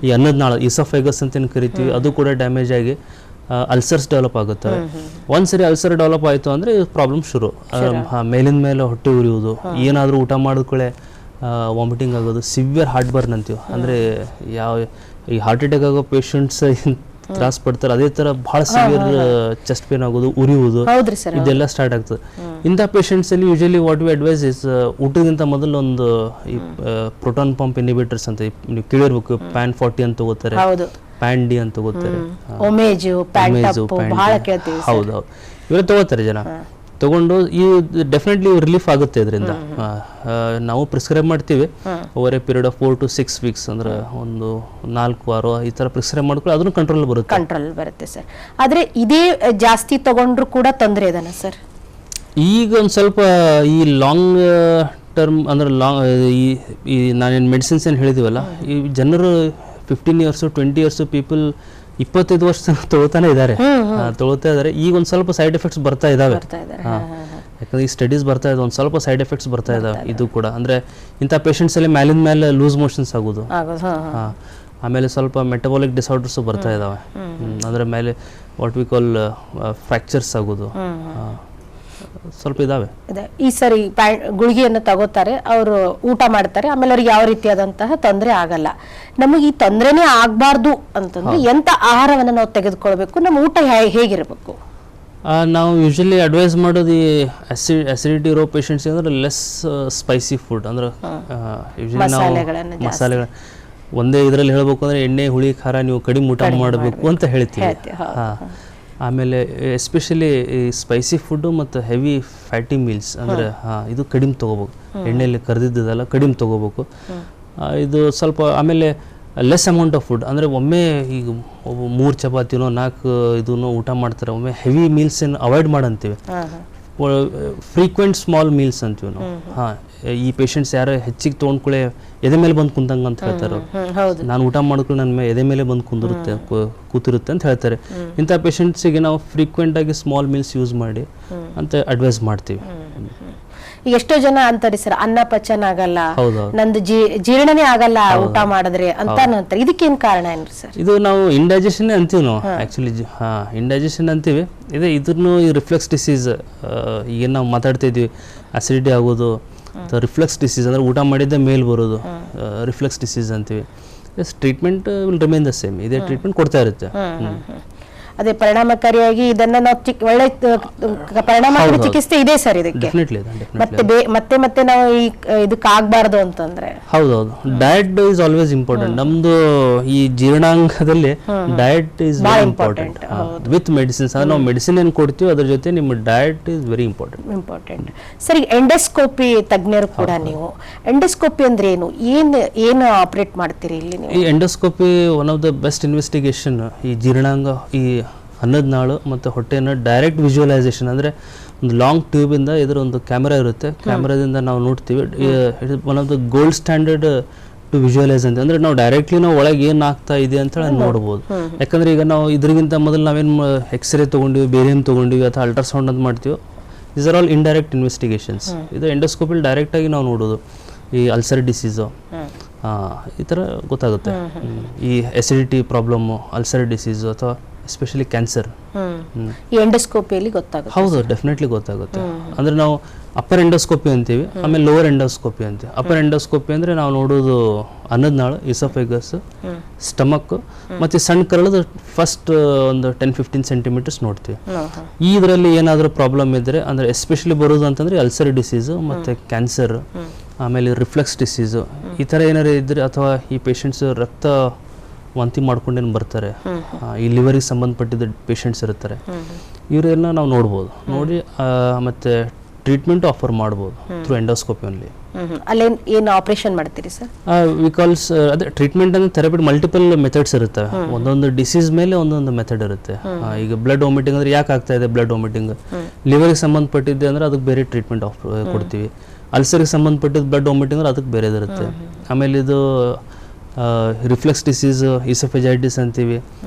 Speaker 2: ಈ ಅನ್ನದ ನಾಳ ಇಸೋಫೆಗಸ್ ಅಂತ ಏನು ಕರಿತೀವಿ ಅದು ಕೂಡ ಡ್ಯಾಮೇಜ್ ಆಗಿ ಅಲ್ಸರ್ಸ್ ಡೆವಲಪ್ ಆಗುತ್ತೆ. ಒಂದ್ಸರಿ ಅಲ್ಸರ್ ಡೆವಲಪ್ ಆಯಿತು ಅಂದರೆ ಪ್ರಾಬ್ಲಮ್ ಶುರು. ಮೇಲಿನ ಮೇಲೆ ಹೊಟ್ಟೆ ಉರಿಯುವುದು, ಏನಾದರೂ ಊಟ ಮಾಡಿದ್ಕೊಳ್ಳೆ ವಾಮಿಟಿಂಗ್ ಆಗೋದು, ಸಿವಿಯರ್ ಹಾರ್ಟ್ ಬರ್ನ್ ಅಂತೀವಿ. ಅಂದರೆ ಈ ಹಾರ್ಟ್ ಅಟ್ಯಾಕ್ ಆಗೋ ಪೇಷಂಟ್ಸ್ ತ್ರಾಸ ಪಡ್ತಾರೆ, ಅದೇ ಥರ ಭಾಳ ಸಿವಿಯರ್ ಚೆಸ್ಟ್ ಪೇನ್ ಆಗೋದು, ಉರಿಯುವುದು, ಇದೆಲ್ಲ ಸ್ಟಾರ್ಟ್ ಆಗ್ತದೆ. ಇಂಥ ಪೇಷಂಟ್ಸಲ್ಲಿ usually what we advise is ಊಟಕ್ಕಿಂತ ಮೊದಲು ಒಂದು ಈ ಪ್ರೋಟಾನ್ ಪಂಪ್ ಇನ್ಹಿಬಿಟರ್ಸ್ ಅಂತ ನೀವು ಕೇಳಿರ್ಬೇಕು, ಪ್ಯಾನ್ 40 ಅಂತ ತಗೋತಾರೆ, ಪ್ಯಾನ್ ಡಿ ಅಂತ ತಗೋತಾರೆ, ಹೌದು ಇವರು ತಗೋತಾರೆ ಜನ. ತಗೊಂಡು ಈ ಡೆಫಿನೆಟ್ಲಿ ರಿಲೀಫ್ ಆಗುತ್ತೆ ಇದರಿಂದ. ನಾವು ಪ್ರಿಸ್ಕ್ರೈಬ್ ಮಾಡ್ತೀವಿ over A period of 4 to 6 weeks, ಅಂದ್ರೆ ಒಂದು 4 ವಾರ ಈ ತರ ಪ್ರಿಸ್ಕ್ರೈಬ್ ಮಾಡ್ಕೊಂಡು ಅದನ್ನು ಕಂಟ್ರೋಲ್ ಬರುತ್ತೆ ಸರ್. ಆದ್ರೆ ಇದೇ ಜಾಸ್ತಿ ತಗೊಂಡ್ರು ಕೂಡ ತೊಂದರೆ ಇದೆನಾ ಸರ್? ಈಗ ಒಂದು ಸ್ವಲ್ಪ ಈ ಲಾಂಗ್ ಟರ್ಮ್ ಅಂದ್ರೆ ಈ ನಾನೇನು ಮೆಡಿಸಿನ್ಸ್ ಏನು ಹೇಳಿದೀವಲ್ಲ, ಈ ಜನರು 15 years 20 years ಪೀಪಲ್ 25 ವರ್ಷ ತಗೋತಾನೆ ಇದ್ದಾರೆ, ತಗೋತಾ ಇದ್ದಾರೆ. ಈಗ ಒಂದು ಸ್ವಲ್ಪ ಸೈಡ್ ಎಫೆಕ್ಟ್ಸ್ ಬರ್ತಾ ಇದಾವೆ, ಯಾಕಂದ್ರೆ ಈ ಸ್ಟಡೀಸ್ ಬರ್ತಾ ಇದೆ, ಒಂದು ಸ್ವಲ್ಪ ಸೈಡ್ ಎಫೆಕ್ಟ್ಸ್ ಬರ್ತಾ ಇದಾವೆ. ಇದು ಕೂಡ ಅಂದ್ರೆ ಇಂಥ ಪೇಷಂಟ್ಸ್ ಅಲ್ಲಿ ಮೇಲಿನ ಮೇಲೆ ಲೂಸ್ ಮೋಷನ್ಸ್ ಆಗೋದು, ಆಮೇಲೆ ಸ್ವಲ್ಪ ಮೆಟಬಾಲಿಕ್ ಡಿಸಾರ್ಡರ್ಸ್ ಬರ್ತಾ ಇದಾವೆ. ಅಂದ್ರೆ ಮೇಲೆ ವಾಟ್ ವಿ ಕಾಲ್ ಫ್ರಾಕ್ಚರ್ಸ್ ಆಗೋದು ಸ್ವಲ್ಪ ಇದಾವೆ. ಈ ಸರಿ ಗುಳಿಗೆಯನ್ನು ತಗೋತಾರೆ, ಅವರು ಊಟ ಮಾಡ್ತಾರೆ, ಆಮೇಲೆ ಅವ್ರಿಗೆ ಯಾವ ರೀತಿಯಾದಂತಹ ತೊಂದರೆ ಆಗಲ್ಲ. ನಮಗೆ ಈ ತೊಂದರೆನೇ ಆಗಬಾರ್ದು ಅಂತಂದ್ರೆ ಎಂತ ಆಹಾರವನ್ನು ನಾವು ತೆಗೆದುಕೊಳ್ಬೇಕು, ನಮ್ಮ ಊಟ ಹೇಗಿರಬೇಕು? ನಾವು ಯೂಶಲಿ ಅಡ್ವೈಸ್ ಮಾಡೋದು ಈ ಅಸಿಡಿಟಿ ಇರೋ ಪೇಷಂಟ್ಸ್ ಅಂದ್ರೆ ಲೆಸ್ ಸ್ಪೈಸಿ ಫುಡ್, ಅಂದ್ರೆ ಮಸಾಲೆಗಳ ಒಂದೇ ಇದರಲ್ಲಿ ಹೇಳ್ಬೇಕು ಅಂದ್ರೆ ಎಣ್ಣೆ ಹುಳಿ ಖಾರ ನೀವು ಕಡಿಮೆ ಊಟ ಮಾಡಬೇಕು ಅಂತ ಹೇಳ್ತೀವಿ. ಆಮೇಲೆ ಎಸ್ಪೆಷಲಿ ಈ ಸ್ಪೈಸಿ ಫುಡ್ಡು ಮತ್ತು ಹೆವಿ ಫ್ಯಾಟಿ ಮೀಲ್ಸ್ ಅಂದರೆ ಇದು ಕಡಿಮೆ ತೊಗೋಬೇಕು, ಎಣ್ಣೆಯಲ್ಲಿ ಕರೆದಿದ್ದೆಲ್ಲ ಕಡಿಮೆ ತೊಗೋಬೇಕು. ಇದು ಸ್ವಲ್ಪ ಆಮೇಲೆ ಲೆಸ್ ಅಮೌಂಟ್ ಆಫ್ ಫುಡ್, ಅಂದರೆ ಒಮ್ಮೆ ಈಗ 3 ಚಪಾತಿನೋ 4 ಇದನ್ನು ಊಟ ಮಾಡ್ತಾರೆ, ಒಮ್ಮೆ ಹೆವಿ ಮೀಲ್ಸ್ ಏನು ಅವಾಯ್ಡ್ ಮಾಡಂತೀವಿ. ಫ್ರೀಕ್ವೆಂಟ್ ಸ್ಮಾಲ್ ಮೀಲ್ಸ್ ಅಂತೀವಿ ನಾವು. ಈ ಪೇಷಂಟ್ಸ್ ಯಾರು ಹೆಚ್ಚಿಗೆ ತೊಗೊಂಡ್ಕೊಳ್ಳೆ ಎದೆ ಮೇಲೆ ಬಂದು ಕುಂತಂಗೆ ಅಂತ ಹೇಳ್ತಾರೆ, ನಾನು ಊಟ ಮಾಡಿಕೊಂಡು ನನ್ನ ಎದೆ ಮೇಲೆ ಬಂದು ಕೂತಿರುತ್ತೆ ಅಂತ ಹೇಳ್ತಾರೆ. ಇಂಥ ಪೇಷಂಟ್ಸಿಗೆ ನಾವು ಫ್ರೀಕ್ವೆಂಟ್ ಆಗಿ ಸ್ಮಾಲ್ ಮೀಲ್ಸ್ ಯೂಸ್ ಮಾಡಿ ಅಂತ ಅಡ್ವೈಸ್ ಮಾಡ್ತೀವಿ. ಈಗ ಎಷ್ಟೋ ಜನ ಅಂತಾರೆ ಸರ್, ಅನ್ನ ಪಚನ ಆಗಲ್ಲ, ನಂದು ಜೀರ್ಣನೇ ಆಗಲ್ಲ ಊಟ ಮಾಡಿದ್ರೆ ಅಂತ ಅಂತಾರೆ. ಇದಕ್ಕೇನು ಕಾರಣ ಏನ್ರಿ ಸರ್? ಇದು ನಾವು ಇಂಡೈಜೆಷನ್ ಅಂತೀವಿ ನಾವು ಆಕ್ಚುಲಿ, ಇಂಡೈಜೆಷನ್ ಅಂತೀವಿ. ಇದನ್ನು ಈ ರಿಫ್ಲೆಕ್ಸ್ ಡಿಸೀಸ್ ಈಗ ನಾವು ಮಾತಾಡ್ತಾ ಇದ್ವಿ, ಅಸಿಡಿಟಿ ಆಗೋದು, ರಿಫ್ಲೆಕ್ಸ್ ಡಿಸೀಸ್ ಅಂದ್ರೆ ಊಟ ಮಾಡಿದ್ದೆ ಮೇಲ್ ಬರೋದು, ರಿಫ್ಲೆಕ್ಸ್ ಡಿಸೀಸ್ ಅಂತೀವಿ. Treatment will remain the same, ಇದೇ ಟ್ರೀಟ್ಮೆಂಟ್ ಕೊಡ್ತಾ ಇರುತ್ತೆ. ಅದೇ ಪರಿಣಾಮಕಾರಿಯಾಗಿ ಇದನ್ನ ನಾವು ಒಳ್ಳೆ ಪರಿಣಾಮಕಾರಿ ಚಿಕಿತ್ಸೆ ಇದೆ ಸರ್ ಇದಕ್ಕೆ. ಮತ್ತೆ ಮತ್ತೆ ನಾವು ಇದಕ್ಕೆ ಆಗಬಾರ್ದು ಅಂತಂದ್ರೆ ಹೌದೌದು, ಡಯಟ್ ಇಸ್ ಆಲ್ವೇಸ್ ಇಂಪಾರ್ಟೆಂಟ್. ನಮ್ದು ಈ ಜೀರ್ಣಾಂಗದಲ್ಲಿ diet is very important with medicines. ಅಂದ್ರೆ ನಾವು ಮೆಡಿಸಿನ್ ಏನು ಕೊಡ್ತೀವಿ ಅದ್ರ ಜೊತೆ ನಿಮ್ಮ ಡಯಟ್ ಇಸ್ ವೆರಿ ಇಂಪಾರ್ಟೆಂಟ್. ಸರಿ, ಎಂಡೋಸ್ಕೋಪಿ ತಜ್ಞರು ಕೂಡ ನೀವು, ಎಂಡೋಸ್ಕೋಪಿ ಅಂದ್ರೆ ಏನು ಆಪರೇಟ್ ಮಾಡ್ತೀರಿ ಇಲ್ಲಿ ನೀವು? ಈ endoscopy one of the best investigation. ಈ ಜೀರ್ಣಾಂಗ, ಈ ಅನ್ನದ ನಾಳು ಮತ್ತು ಹೊಟ್ಟೆಯನ್ನು ಡೈರೆಕ್ಟ್ ವಿಜುವಲೈಸೇಷನ್, ಅಂದರೆ ಒಂದು ಲಾಂಗ್ ಟ್ಯೂಬಿಂದ ಇದರ ಒಂದು ಕ್ಯಾಮ್ರಾ ಇರುತ್ತೆ, ಕ್ಯಾಮ್ರಾದಿಂದ ನಾವು ನೋಡ್ತೀವಿ. One of the gold standard to visualise ಅಂತ ಅಂದ್ರೆ ನಾವು ಡೈರೆಕ್ಟ್ಲಿ ನಾವು ಒಳಗೆ ಏನು ಆಗ್ತಾ ಇದೆ ಅಂತ ಹೇಳಿ ನೋಡ್ಬೋದು. ಯಾಕಂದ್ರೆ ಈಗ ನಾವು ಇದರಿಗಿಂತ ಮೊದಲು ನಾವೇನು ಎಕ್ಸ್ರೇ ತೊಗೊಂಡಿವಿ, ಬೇರೇನು ತೊಗೊಂಡಿವಿ ಅಥವಾ ಅಲ್ಟ್ರಾಸೌಂಡ್ ಅಂತ ಮಾಡ್ತೀವಿ, these are all indirect investigations. ಇದು ಎಂಡೋಸ್ಕೋಪಿಲಿ ಡೈರೆಕ್ಟಾಗಿ ನಾವು ನೋಡೋದು ಈ ಅಲ್ಸರ್ ಡಿಸೀಸು ಈ ಥರ ಗೊತ್ತಾಗುತ್ತೆ. ಈ ಎಸಿಡಿಟಿ ಪ್ರಾಬ್ಲಮ್ಮು, ಅಲ್ಸರ್ ಡಿಸೀಸು ಅಥವಾ ಎಸ್ಪೆಷಲಿ ಕ್ಯಾನ್ಸರ್
Speaker 1: ಈ ಎಂಡೋಸ್ಕೋಪಿಯಲ್ಲಿ ಗೊತ್ತಾಗುತ್ತೆ.
Speaker 2: ಹೌದು, ಡೆಫಿನೆಟ್ಲಿ ಗೊತ್ತಾಗುತ್ತೆ. ಅಂದರೆ ನಾವು ಅಪ್ಪರ್ ಎಂಡೋಸ್ಕೋಪಿ ಅಂತೀವಿ, ಆಮೇಲೆ ಲೋವರ್ ಎಂಡೋಸ್ಕೋಪಿ ಅಂತೀವಿ. ಅಪ್ಪರ್ ಎಂಡೋಸ್ಕೋಪಿ ಅಂದರೆ ನಾವು ನೋಡೋದು ಅನ್ನದ ಇಸೋಫೆಗಸ್, ಸ್ಟಮಕ್ ಮತ್ತು ಸಣ್ಣ ಕರಳದ ಫಸ್ಟ್ ಒಂದು 10-15 ಸೆಂಟಿಮೀಟರ್ಸ್ ನೋಡ್ತೀವಿ. ಈ ಇದರಲ್ಲಿ ಏನಾದರೂ ಪ್ರಾಬ್ಲಮ್ ಇದ್ದರೆ ಅಂದರೆ ಎಸ್ಪೆಷಲಿ ಬರೋದು ಅಂತಂದರೆ ಅಲ್ಸರ್ ಡಿಸೀಸು ಮತ್ತು ಕ್ಯಾನ್ಸರ್, ಆಮೇಲೆ ರಿಫ್ಲೆಕ್ಸ್ ಡಿಸೀಸು ಈ ಥರ ಏನಾರು ಇದ್ದರೆ, ಅಥವಾ ಈ ಪೇಷಂಟ್ಸ್ ರಕ್ತ ವಾಂತಿ ಮಾಡ್ಕೊಂಡೇನು ಬರ್ತಾರೆ, ಈ ಲಿವರಿಗೆ ಸಂಬಂಧಪಟ್ಟಿದ್ದ ಪೇಷಂಟ್ಸ್ ಇರ್ತಾರೆ, ಇವರೆಲ್ಲ ನಾವು ನೋಡ್ಬೋದು. ನೋಡಿ ಮತ್ತು ಟ್ರೀಟ್ಮೆಂಟ್ ಆಫರ್ ಮಾಡ್ಬೋದು ಥ್ರೂ ಎಂಡೋಸ್ಕೋಪಿ ಓನ್ಲಿ.
Speaker 1: ಅಲ್ಲಿ ಏನು ಆಪರೇಷನ್ ಮಾಡ್ತೀರಿ ಸರ್?
Speaker 2: ವಿಕಾಲ್ಸ್ ಅದೇ ಟ್ರೀಟ್ಮೆಂಟ್ ಅಂದರೆ ಥೆರಪಿ ಮಲ್ಟಿಪಲ್ ಮೆಥಡ್ಸ್ ಇರುತ್ತೆ. ಒಂದೊಂದು ಡಿಸೀಸ್ ಮೇಲೆ ಒಂದೊಂದು ಮೆಥಡ್ ಇರುತ್ತೆ. ಈಗ ಬ್ಲಡ್ ವಾಮಿಟಿಂಗ್ ಅಂದರೆ ಯಾಕೆ ಆಗ್ತಾ ಇದೆ ಬ್ಲಡ್ ವಾಮಿಟಿಂಗ್, ಲಿವರ್ಗೆ ಸಂಬಂಧಪಟ್ಟಿದ್ದೆ ಅಂದರೆ ಅದಕ್ಕೆ ಬೇರೆ ಟ್ರೀಟ್ಮೆಂಟ್ ಕೊಡ್ತೀವಿ. ಅಲ್ಸರ್ಗೆ ಸಂಬಂಧಪಟ್ಟಿದ್ದು ಬ್ಲಡ್ ವಾಮಿಟಿಂಗ್ ಅಂದ್ರೆ ಅದಕ್ಕೆ ಬೇರೆದಿರುತ್ತೆ. ಆಮೇಲೆ ಇದು ರಿಫ್ಲೆಕ್ಸ್ ಡಿಸೀಸ್, ಇಸೋಫೆಜೈಟಿಸ್ ಅಂತೀವಿ,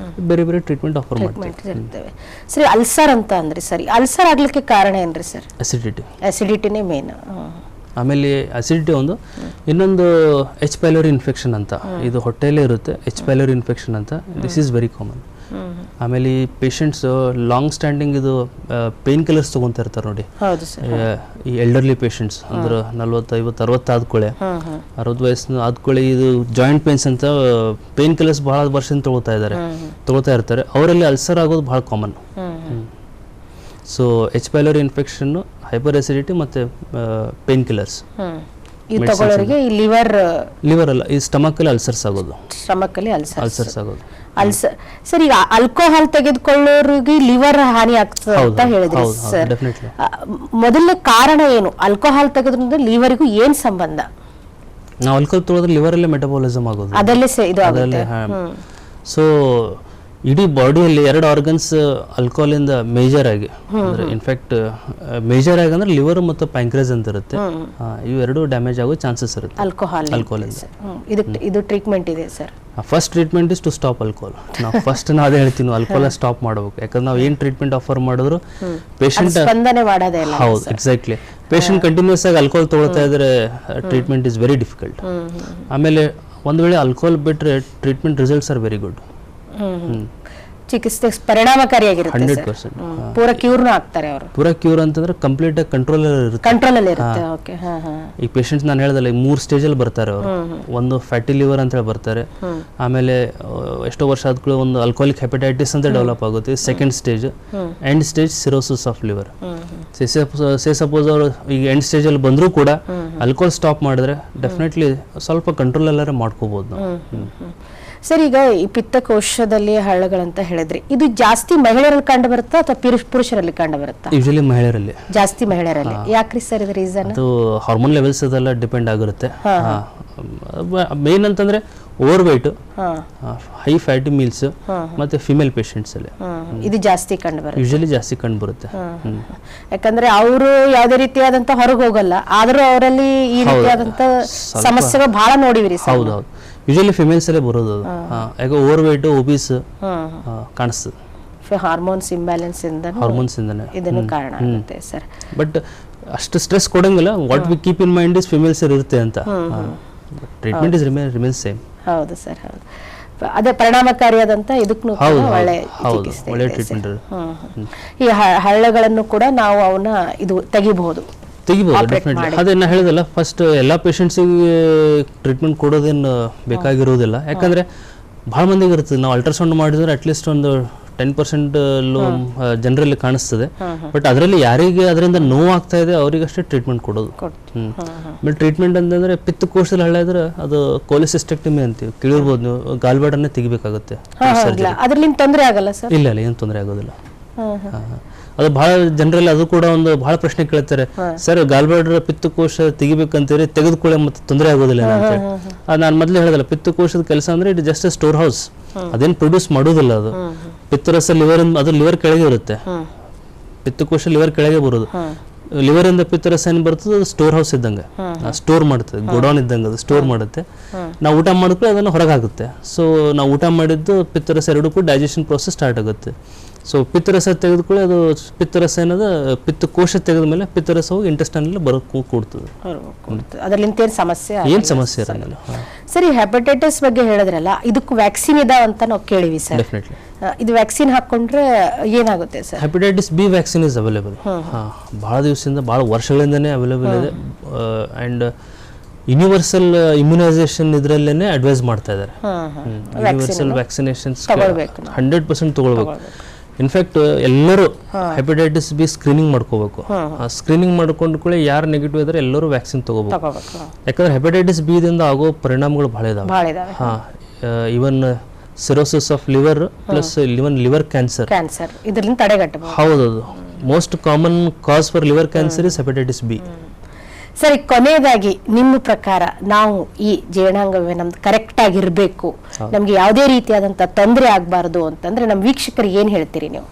Speaker 2: ಬೇರೆ ಬೇರೆ ಟ್ರೀಟ್ಮೆಂಟ್ ಆಫರ್ ಮಾಡ್ತೀವಿ.
Speaker 1: ಸರಿ, ಅಲ್ಸರ್ ಅಂತ ಅಂದ್ರೆ ಸರಿ, ಅಲ್ಸರ್ ಆಗ್ಲಿಕ್ಕೆ ಕಾರಣ ಏನ್ರಿ ಸರ್? ಅಸಿಡಿಟಿನೇ ಮೇನ್.
Speaker 2: ಆಮೇಲೆ ಅಸಿಡಿಟಿ ಒಂದು, ಇನ್ನೊಂದು ಎಚ್ ಪೈಲೋರಿ ಇನ್ಫೆಕ್ಷನ್ ಅಂತ, ಇದು ಹೊಟ್ಟೆಯಲ್ಲೇ ಇರುತ್ತೆ. ಎಚ್ ಪೈಲೋರಿ ಇನ್ಫೆಕ್ಷನ್ ಅಂತ, ದಿಸ್ ಈಸ್ ವೆರಿ ಕಾಮನ್. ಆಮೇಲೆ ಈ ಪೇಷಂಟ್ಸ್ ಲಾಂಗ್ ಸ್ಟ್ಯಾಂಡಿಂಗ್ ಇದು ಪೇನ್ ಕಿಲ್ಲರ್ಸ್ ತೊಗೊತಾ ಇರ್ತಾರೆ ನೋಡಿ, ಈ ಎಲ್ಡರ್ಲಿ ಪೇಷಂಟ್ಸ್ ಅಂದ್ರೆ 40-50-60 ಆದ್ಕೊಳ್ಳೆ, 60 ವಯಸ್ಸಿನ ಆದ್ಕೊಳ್ಳೆ ಇದು ಜಾಯಿಂಟ್ ಪೇನ್ಸ್ ಅಂತ ಪೇನ್ ಕಿಲ್ಲರ್ಸ್ ಬಹಳ ವರ್ಷದಿಂದ ತೊಗೊತಾ ಇರ್ತಾರೆ. ಅವರಲ್ಲಿ ಅಲ್ಸರ್ ಆಗೋದು ಬಹಳ common. So H pylori infection, hyper acidity ಮತ್ತು ಪೇನ್ ಕಿಲ್ಲರ್ಸ್. ಲಿವರ್ ಅಲ್ಲ, ಈ ಸ್ಟಮಕ್ ಅಲ್ಲಿ ಅಲ್ಸರ್ಸ್ ಆಗೋದು. ಅಲ್ಸರ್ಸ್ ಆಗೋದು.
Speaker 1: ಸರ್, ಈಗ ಆಲ್ಕೋಹಾಲ್ ತೆಗೆದುಕೊಳ್ಳೋರಿಗೆ ಲಿವರ್ ಹಾನಿ ಆಗ್ತದೆ ಅಂತ ಹೇಳಿದ್ರಿ ಸರ್. ಮೊದಲನೇ ಕಾರಣ ಏನು? ಆಲ್ಕೋಹಾಲ್ ತೆಗೆದ್ರಿಂದ ಲಿವರ್ಗೂ ಏನ್ ಸಂಬಂಧ?
Speaker 2: ನಾವು ಆಲ್ಕೋಹಾಲ್ ತೊಗೊಳೋದ್ರೆ ಲಿವರ್ ಅಲ್ಲೇ ಮೆಟಬಾಲಿಸಮ್ ಆಗೋದು,
Speaker 1: ಅದಲ್ಲೇ ಇದು ಆಗುತ್ತೆ.
Speaker 2: ಸೊ ಇಡೀ ಬಾಡಿಯಲ್ಲಿ 2 ಆರ್ಗನ್ಸ್ ಆಲ್ಕೋಹಾಲ್ ಇಂದ ಮೇಜರ್ ಆಗಿ, ಅಂದ್ರೆ ಇನ್ಫ್ಯಾಕ್ಟ್ ಮೇಜರ್ ಆಗಿ ಅಂದ್ರೆ ಲಿವರ್ ಮತ್ತು ಪ್ಯಾಂಕ್ರಿಯಾಸ್ ಅಂತ ಇರುತ್ತೆ, ಇವೆರಡು ಡ್ಯಾಮೇಜ್ ಆಗೋ ಚಾನ್ಸಸ್ ಇರುತ್ತೆ ಆಲ್ಕೋಹಾಲ್ ಇಂದ.
Speaker 1: ಇದು ಟ್ರೀಟ್ಮೆಂಟ್ ಇದೆ sir?
Speaker 2: First treatment is to stop alcohol. ನಾವು ಫಸ್ಟ್ ಅದೇ ಹೇಳ್ತೀವಿ, ಆಲ್ಕೋಹಾಲ್ ಸ್ಟಾಪ್ ಮಾಡಬೇಕು. ಯಾಕಂದ್ರೆ ನಾವು ಏನು ಟ್ರೀಟ್ಮೆಂಟ್ ಆಫರ್ ಮಾಡಿದ್ರು ಪೇಷಂಟ್ ಹೌದು ಎಕ್ಸಾಕ್ಟ್ಲಿ ಪೇಷಂಟ್ ಕಂಟಿನ್ಯೂಸ್ ಆಗಿ ಆಲ್ಕೋಹಾಲ್ ತಗೊಳ್ತಾ ಇದ್ರೆ ಟ್ರೀಟ್ಮೆಂಟ್ ಇಸ್ ವೆರಿ ಡಿಫಿಕಲ್ಟ್. ಆಮೇಲೆ ಒಂದು ವೇಳೆ ಆಲ್ಕೋಹಾಲ್ ಬಿಟ್ಟರೆ treatment results are very good.
Speaker 1: ಚಿಕಿತ್ಸೆ ಪರಿಣಾಮಕಾರಿಯಾಗಿರುತ್ತೆ.
Speaker 2: 100%.
Speaker 1: ಪೂರ ಕ್ಯೂರ್ನು ಆಗ್ತಾರೆ ಅವರು.
Speaker 2: ಪೂರ ಕ್ಯೂರ್ ಅಂತಂದ್ರೆ ಕಂಪ್ಲೀಟ್ ಆಗಿ ಕಂಟ್ರೋಲ್ ಇರುತ್ತೆ. ಈ ಪೇಷಂಟ್ಸ್ ನಾನು ಹೇಳ್ದಲ್ಲ, ಈ 3 ಸ್ಟೇಜಲ್ಲಿ ಬರ್ತಾರೆ ಅವರು. ಒಂದು ಫ್ಯಾಟಿ ಲಿವರ್ ಅಂತ ಹೇಳಿ ಬರ್ತಾರೆ, ಆಮೇಲೆ ಎಷ್ಟೋ ವರ್ಷ ಆದ್ಕೊಳ್ಳಿ ಒಂದು ಆಲ್ಕೋಹಾಲಿಕ್ ಹೆಪಟೈಟಿಸ್ ಅಂತ ಡೆವಲಪ್ ಆಗುತ್ತೆ, second stage, end stage cirrhosis of liver. Say suppose ಅವರು ಈಗ ಎಂಡ್ ಸ್ಟೇಜಲ್ಲಿ ಬಂದರೂ ಕೂಡ ಆಲ್ಕೋಹಾಲ್ ಸ್ಟಾಪ್ ಮಾಡಿದ್ರೆ ಡೆಫಿನೆಟ್ಲಿ ಸ್ವಲ್ಪ ಕಂಟ್ರೋಲ್ ಎಲ್ಲಾರು ಮಾಡ್ಕೋಬಹುದು ನಾವು.
Speaker 1: ಸರ್, ಈಗ ಈ ಪಿತ್ತಕೋಶದಲ್ಲಿ ಹಳ್ಳಗಳಂತ ಹೇಳಿದ್ರಿ, ಇದು ಜಾಸ್ತಿ ಮಹಿಳೆಯರಲ್ಲಿ ಕಂಡು ಬರುತ್ತಾ ಅಥವಾ ಪುರುಷರಲ್ಲಿ ಕಂಡು ಬರುತ್ತಾ?
Speaker 2: ಯೂಶಲಿ ಮಹಿಳೆಯರಲ್ಲಿ,
Speaker 1: ಜಾಸ್ತಿ ಮಹಿಳೆಯರಲ್ಲಿ. ಯಾಕ್ರಿ ಸರ್ ಇದು ರೀಸನ್?
Speaker 2: ಅದು ಹಾರ್ಮೋನ್ ಲೆವೆಲ್ಸ್ ಅದೆಲ್ಲ ಡಿಪೆಂಡ್ ಆಗಿರುತ್ತೆ. ಮೇನ್ ಅಂತಂದ್ರೆ over weight, high fatty meals ಮತ್ತೆ ಫಿಮೇಲ್ ಪೇಷಂಟ್ಸ್ ಅಲ್ಲಿ
Speaker 1: ಇದು ಜಾಸ್ತಿ ಕಂಡು ಬರುತ್ತೆ.
Speaker 2: ಯೂಶಲಿ ಜಾಸ್ತಿ ಕಂಡು ಬರುತ್ತೆ.
Speaker 1: ಯಾಕಂದ್ರೆ ಅವರು ಯಾವುದೇ ರೀತಿಯಾದಂತ ಹೊರಗೆ ಹೋಗಲ್ಲ, ಆದ್ರೂ ಅವರಲ್ಲಿ ಈ ರೀತಿಯಾದಂತ ಸಮಸ್ಯೆಗಳು ಬಹಳ ನೋಡಿವಿರಿ.
Speaker 2: ಹೌದೌದು, ಯೂಶಲಿ ಫಿಮೇಲ್ಸ್ ಅಲ್ಲೇ ಬರೋದು ಅದು. ಯಾಕೆ ಓವರ್ ವೆಯ್ಟ್, ಒಬೀಸ್ ಕಾಣಿಸ್ತದೆ.
Speaker 1: ಹಾರ್ಮೋನ್ಸ್ ಇಂಬ್ಯಾಲೆನ್ಸ್ ಇಂದನೇ ಇದನ್ನು ಕಾರಣ ಆಗುತ್ತೆ ಸರ್.
Speaker 2: ಬಟ್ ಅಷ್ಟು ಸ್ಟ್ರೆಸ್ ಕೊಡಂಗಿಲ್ಲ. What we keep in mind is females ಇರುತ್ತೆ ಅಂತ. Treatment is remains same.
Speaker 1: ಹೌದು ಸರ್, ಹೌದು. ಅದೇ ಪರಿಣಾಮಕಾರಿಯಾದಂತ ಇದಕ್ಕೂ ಒಳ್ಳೆ ಟ್ರೀಟ್ಮೆಂಟ್. ಈ ಹಳ್ಳಗಳನ್ನು ಕೂಡ ನಾವು ಅವನ್ನ ಇದು ತೆಗಿಬಹುದು.
Speaker 2: ಡೆಫಿನೆಟ್ಲಿ. ಅದೇ ನಾ ಹೇಳಿದಲ್ಲ, ಫಸ್ಟ್ ಎಲ್ಲ ಪೇಷಂಟ್ಸಿಗೆ ಟ್ರೀಟ್ಮೆಂಟ್ ಕೊಡೋದೇನು ಬೇಕಾಗಿರೋದಿಲ್ಲ. ಯಾಕಂದ್ರೆ ಭಾಳ ಮಂದಿಗೆ ಇರ್ತದೆ. ನಾವು ಅಲ್ಟ್ರಾಸೌಂಡ್ ಮಾಡಿದ್ರೆ ಅಟ್ಲೀಸ್ಟ್ ಒಂದು 10% ಜನರಲ್ಲಿ ಕಾಣಿಸ್ತದೆ. ಬಟ್ ಅದರಲ್ಲಿ ಯಾರಿಗೆ ಅದರಿಂದ ನೋವು ಆಗ್ತಾ ಇದೆ ಅವರಿಗಷ್ಟೇ ಟ್ರೀಟ್ಮೆಂಟ್ ಕೊಡೋದು. ಆಮೇಲೆ ಟ್ರೀಟ್ಮೆಂಟ್ ಅಂತಂದ್ರೆ ಪಿತ್ತಕೋಶದಲ್ಲಿ ಹಳ್ಳ ಇದ್ರೆ ಅದು ಕೋಲಿಸಿಸ್ಟೆಕ್ಟಮಿ ಅಂತೀವಿ, ಕೇಳಿರ್ಬೋದು ನೀವು. ಗಾಲ್ಬ್ಲಾಡರ್ನೇ ತೆಗಿಬೇಕಾಗುತ್ತೆ.
Speaker 1: ಅದರಿಂದ ತೊಂದರೆ ಆಗಲ್ಲ ಸರ್?
Speaker 2: ಇಲ್ಲ, ಏನು ತೊಂದರೆ ಆಗೋದಿಲ್ಲ. ಅದು ಬಹಳ ಜನರಲ್ಲಿ ಅದು ಕೂಡ ಒಂದು ಬಹಳ ಪ್ರಶ್ನೆ ಕೇಳ್ತಾರೆ, ಸರ್ ಗಾಲ್ಬ್ಲಾಡರ್ ಪಿತ್ತಕೋಶ ತೆಗಿಬೇಕಂತೀರಿ, ತೆಗೆದುಕೊಳ್ಳೆ ಮತ್ತೆ ತೊಂದರೆ ಆಗೋದಿಲ್ಲ ಅಂತ. ನಾನು ಮೊದಲೇ ಹೇಳಿದಲ್ಲ, ಪಿತ್ತಕೋಶದ ಕೆಲಸ ಅಂದ್ರೆ ಇಟ್ ಜಸ್ಟ್ ಸ್ಟೋರ್ ಹೌಸ್, ಅದೇನು ಪ್ರೊಡ್ಯೂಸ್ ಮಾಡೋದಿಲ್ಲ. ಅದು ಪಿತ್ತರಸ ಲಿವರ್, ಅದು ಲಿವರ್ ಕೆಳಗೆ ಇರುತ್ತೆ. ಪಿತ್ತಕೋಶ ಲಿವರ್ ಕೆಳಗೆ ಬರೋದು. ಲಿವರ್ ಇಂದ ಪಿತ್ತರಸ ಏನ್ ಬರ್ತದೆ ಅದು ಸ್ಟೋರ್ ಹೌಸ್ ಇದ್ದಂಗೆ, ಸ್ಟೋರ್ ಮಾಡ್ತದೆ, ಗೋಡೌನ್ ಇದ್ದಂಗೆ ಅದು ಸ್ಟೋರ್ ಮಾಡುತ್ತೆ. ನಾವು ಊಟ ಮಾಡಿದ್ರೆ ಅದನ್ನು ಹೊರಗಾಗುತ್ತೆ. ಸೊ ನಾವು ಊಟ ಮಾಡಿದ್ದು ಪಿತ್ತರಸ ಎರಡೂ ಕೂಡ ಡೈಜೆಷನ್ ಪ್ರೋಸೆಸ್ ಸ್ಟಾರ್ಟ್ ಆಗುತ್ತೆ. ಸೊ ಪಿತ್ತರಸ ತೆಗೆದುಕೊಳ್ಳಿ ಅದು ಪಿತ್ತರಸ ಏನದ ಪಿತ್ತಕೋಶ ತೆಗೆದ ಮೇಲೆ ಪಿತ್ತರಸ ಹೋಗಿ ಇಂಟೆಸ್ಟೈನಲ್ಲಿ ಬರೋಕ್ಕೂ ಕೂಡ್ತದೆ.
Speaker 1: ಅದರಿಂದ ಏನು ಸಮಸ್ಯೆ
Speaker 2: ಏನು ಸಮಸ್ಯೆ ಇರೋಂಗಿಲ್ಲ.
Speaker 1: ಸರಿ, ಹೆಪಟೈಟಿಸ್ ಬಗ್ಗೆ ಹೇಳಿದ್ರಲ್ಲ, ಇದಕ್ಕೂ ವ್ಯಾಕ್ಸಿನ್ ಇದಾವ ಅಂತ ನಾವು ಕೇಳಿವಿ ಸರ್.
Speaker 2: ಡೆಫಿನೆಟ್ಲಿ
Speaker 1: ಇದು ವ್ಯಾಕ್ಸಿನ್ ಹಾಕೊಂಡ್ರೆ ಏನಾಗುತ್ತೆ sir?
Speaker 2: Hepatitis B vaccine is available. ಭಾಳ ದಿವಸದಿಂದ ಭಾಳ ವರ್ಷಗಳಿಂದನೇ ಅವೈಲೇಬಲ್ ಇದೆ. ಆ್ಯಂಡ್ ಯೂನಿವರ್ಸಲ್ ಇಮ್ಯುನೈಸೇಷನ್ ಇದರಲ್ಲೇ ಅಡ್ವೈಸ್ ಮಾಡ್ತಾ ಇದ್ದಾರೆ. ಯೂನಿವರ್ಸಲ್ ವ್ಯಾಕ್ಸಿನೇಷನ್ಸ್ 100% ತಗೊಳ್ಬೇಕು. ಇನ್ಫ್ಯಾಕ್ಟ್ ಎಲ್ಲರೂ ಹೆಪಟೈಟಿಸ್ ಬಿ ಸ್ಕ್ರೀನಿಂಗ್ ಮಾಡ್ಕೋಬೇಕು. ಸ್ಕ್ರೀನಿಂಗ್ ಮಾಡ್ಕೊಂಡು ಕೂಡ ಯಾರು ನೆಗೆಟಿವ್ ಇದ್ದಾರೆ ಎಲ್ಲರೂ ವ್ಯಾಕ್ಸಿನ್ ತಗೋಬೇಕು. ಯಾಕಂದ್ರೆ ಹೆಪಟೈಟಿಸ್ ಬಿ ದಿಂದ ಆಗೋ ಪರಿಣಾಮಗಳು ಭಾಳ ಇದಾವೆ. Even cirrhosis of liver plus even liver cancer
Speaker 1: ಇದರಿಂದ ತಡೆಗಟ್ಟಬಹುದು.
Speaker 2: ಹೌದೌದು, most common cause for liver cancer is hepatitis B.
Speaker 1: ಸರಿ, ಕೊನೆಯದಾಗಿ ನಿಮ್ಮ ಪ್ರಕಾರ ನಾವು ಈ ಜೀರ್ಣಾಂಗವೇ ನಮ್ದು ಕರೆಕ್ಟ್ ಆಗಿರ್ಬೇಕು, ನಮ್ಗೆ ಯಾವುದೇ ರೀತಿಯಾದಂತ ತೊಂದರೆ ಆಗಬಾರದು ಅಂತಂದ್ರೆ ನಮ್ಮ ವೀಕ್ಷಕರಿಗೆ ಏನ್ ಹೇಳ್ತೀರಿ ನೀವು?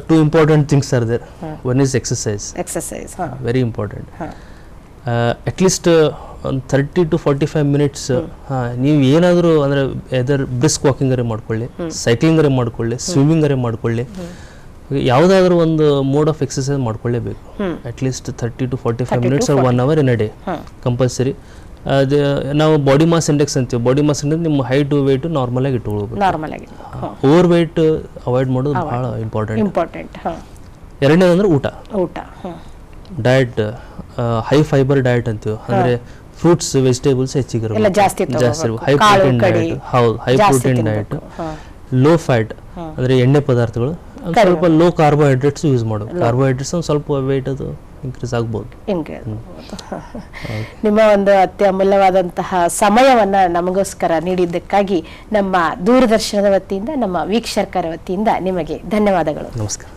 Speaker 2: Two important things are there. One is exercise, very important. At least ಒಂದು 30 to 45 ಮಿನಿಟ್ಸ್ ನೀವು ಏನಾದರೂ ಅಂದರೆ ಎದರ್ ಬ್ರಿಸ್ಕ್ ವಾಕಿಂಗ್ ಅರೆ ಮಾಡ್ಕೊಳ್ಳಿ, ಸೈಕ್ಲಿಂಗ್ ಅರೆ ಮಾಡ್ಕೊಳ್ಳಿ, ಸ್ವಿಮ್ಮಿಂಗ್ ಅರೆ ಮಾಡ್ಕೊಳ್ಳಿ, ಯಾವುದಾದ್ರೂ ಒಂದು ಮೋಡ್ ಆಫ್ ಎಕ್ಸಸೈಸ್ ಮಾಡ್ಕೊಳ್ಳೇಬೇಕು. At least 30 to 45 minutes or 1 hour in a day compulsory. ಅದು ನಾವು ಬಾಡಿ ಮಾಸ್ ಇಂಡೆಕ್ಸ್ ಅಂತೀವಿ. ಬಾಡಿ ಮಾಸ್ ಇಂಡೆಕ್ಸ್ ನಿಮ್ಮ ಹೈಟ್ ವೆಯ್ಟ್ ನಾರ್ಮಲ್ ಆಗಿ ಇಟ್ಕೊಳ್ಬೇಕು. ಓವರ್ ವೆಯ್ಟ್ ಅವಾಯ್ಡ್ ಮಾಡೋದು ಬಹಳ ಇಂಪಾರ್ಟೆಂಟ್. ಎರಡನೇದಂದ್ರೆ ಊಟ. ಡಯಟ್ ಹೈ ಫೈಬರ್ ಡಯಟ್ ಅಂತೀವಿ. ಅಂದರೆ ಫ್ರೂಟ್ಸ್ ವೆಜಿಟೇಬಲ್ಸ್ ಹೆಚ್ಚಿಗೆ ಜಾಸ್ತಿ, ಹೈ ಪ್ರೋಟೀನ್ ಡಯಟ್. ಹೌದು, high protein diet. Low fat ಅಂದರೆ ಎಣ್ಣೆ ಪದಾರ್ಥಗಳು, ಸ್ವಲ್ಪ ಲೋ ಕಾರ್ಬೋಹೈಡ್ರೇಟ್ಸ್ ಯೂಸ್ ಮಾಡೋದು. ಕಾರ್ಬೋಹೈಡ್ರೇಟ್ಸ್ ಒಂದು ಸ್ವಲ್ಪ ವೆಯ್ಟ್ ಅದು ಇನ್ಕ್ರೀಸ್ ಆಗ್ಬೋದು.
Speaker 1: ನಿಮ್ಮ ಒಂದು ಅತ್ಯಮೂಲ್ಯವಾದಂತಹ ಸಮಯವನ್ನ ನಮಗೋಸ್ಕರ ನೀಡಿದ್ದಕ್ಕಾಗಿ ನಮ್ಮ ದೂರದರ್ಶನದ ವತಿಯಿಂದ, ನಮ್ಮ ವೀಕ್ಷಕರ ವತಿಯಿಂದ ನಿಮಗೆ ಧನ್ಯವಾದಗಳು.
Speaker 2: ನಮಸ್ಕಾರ.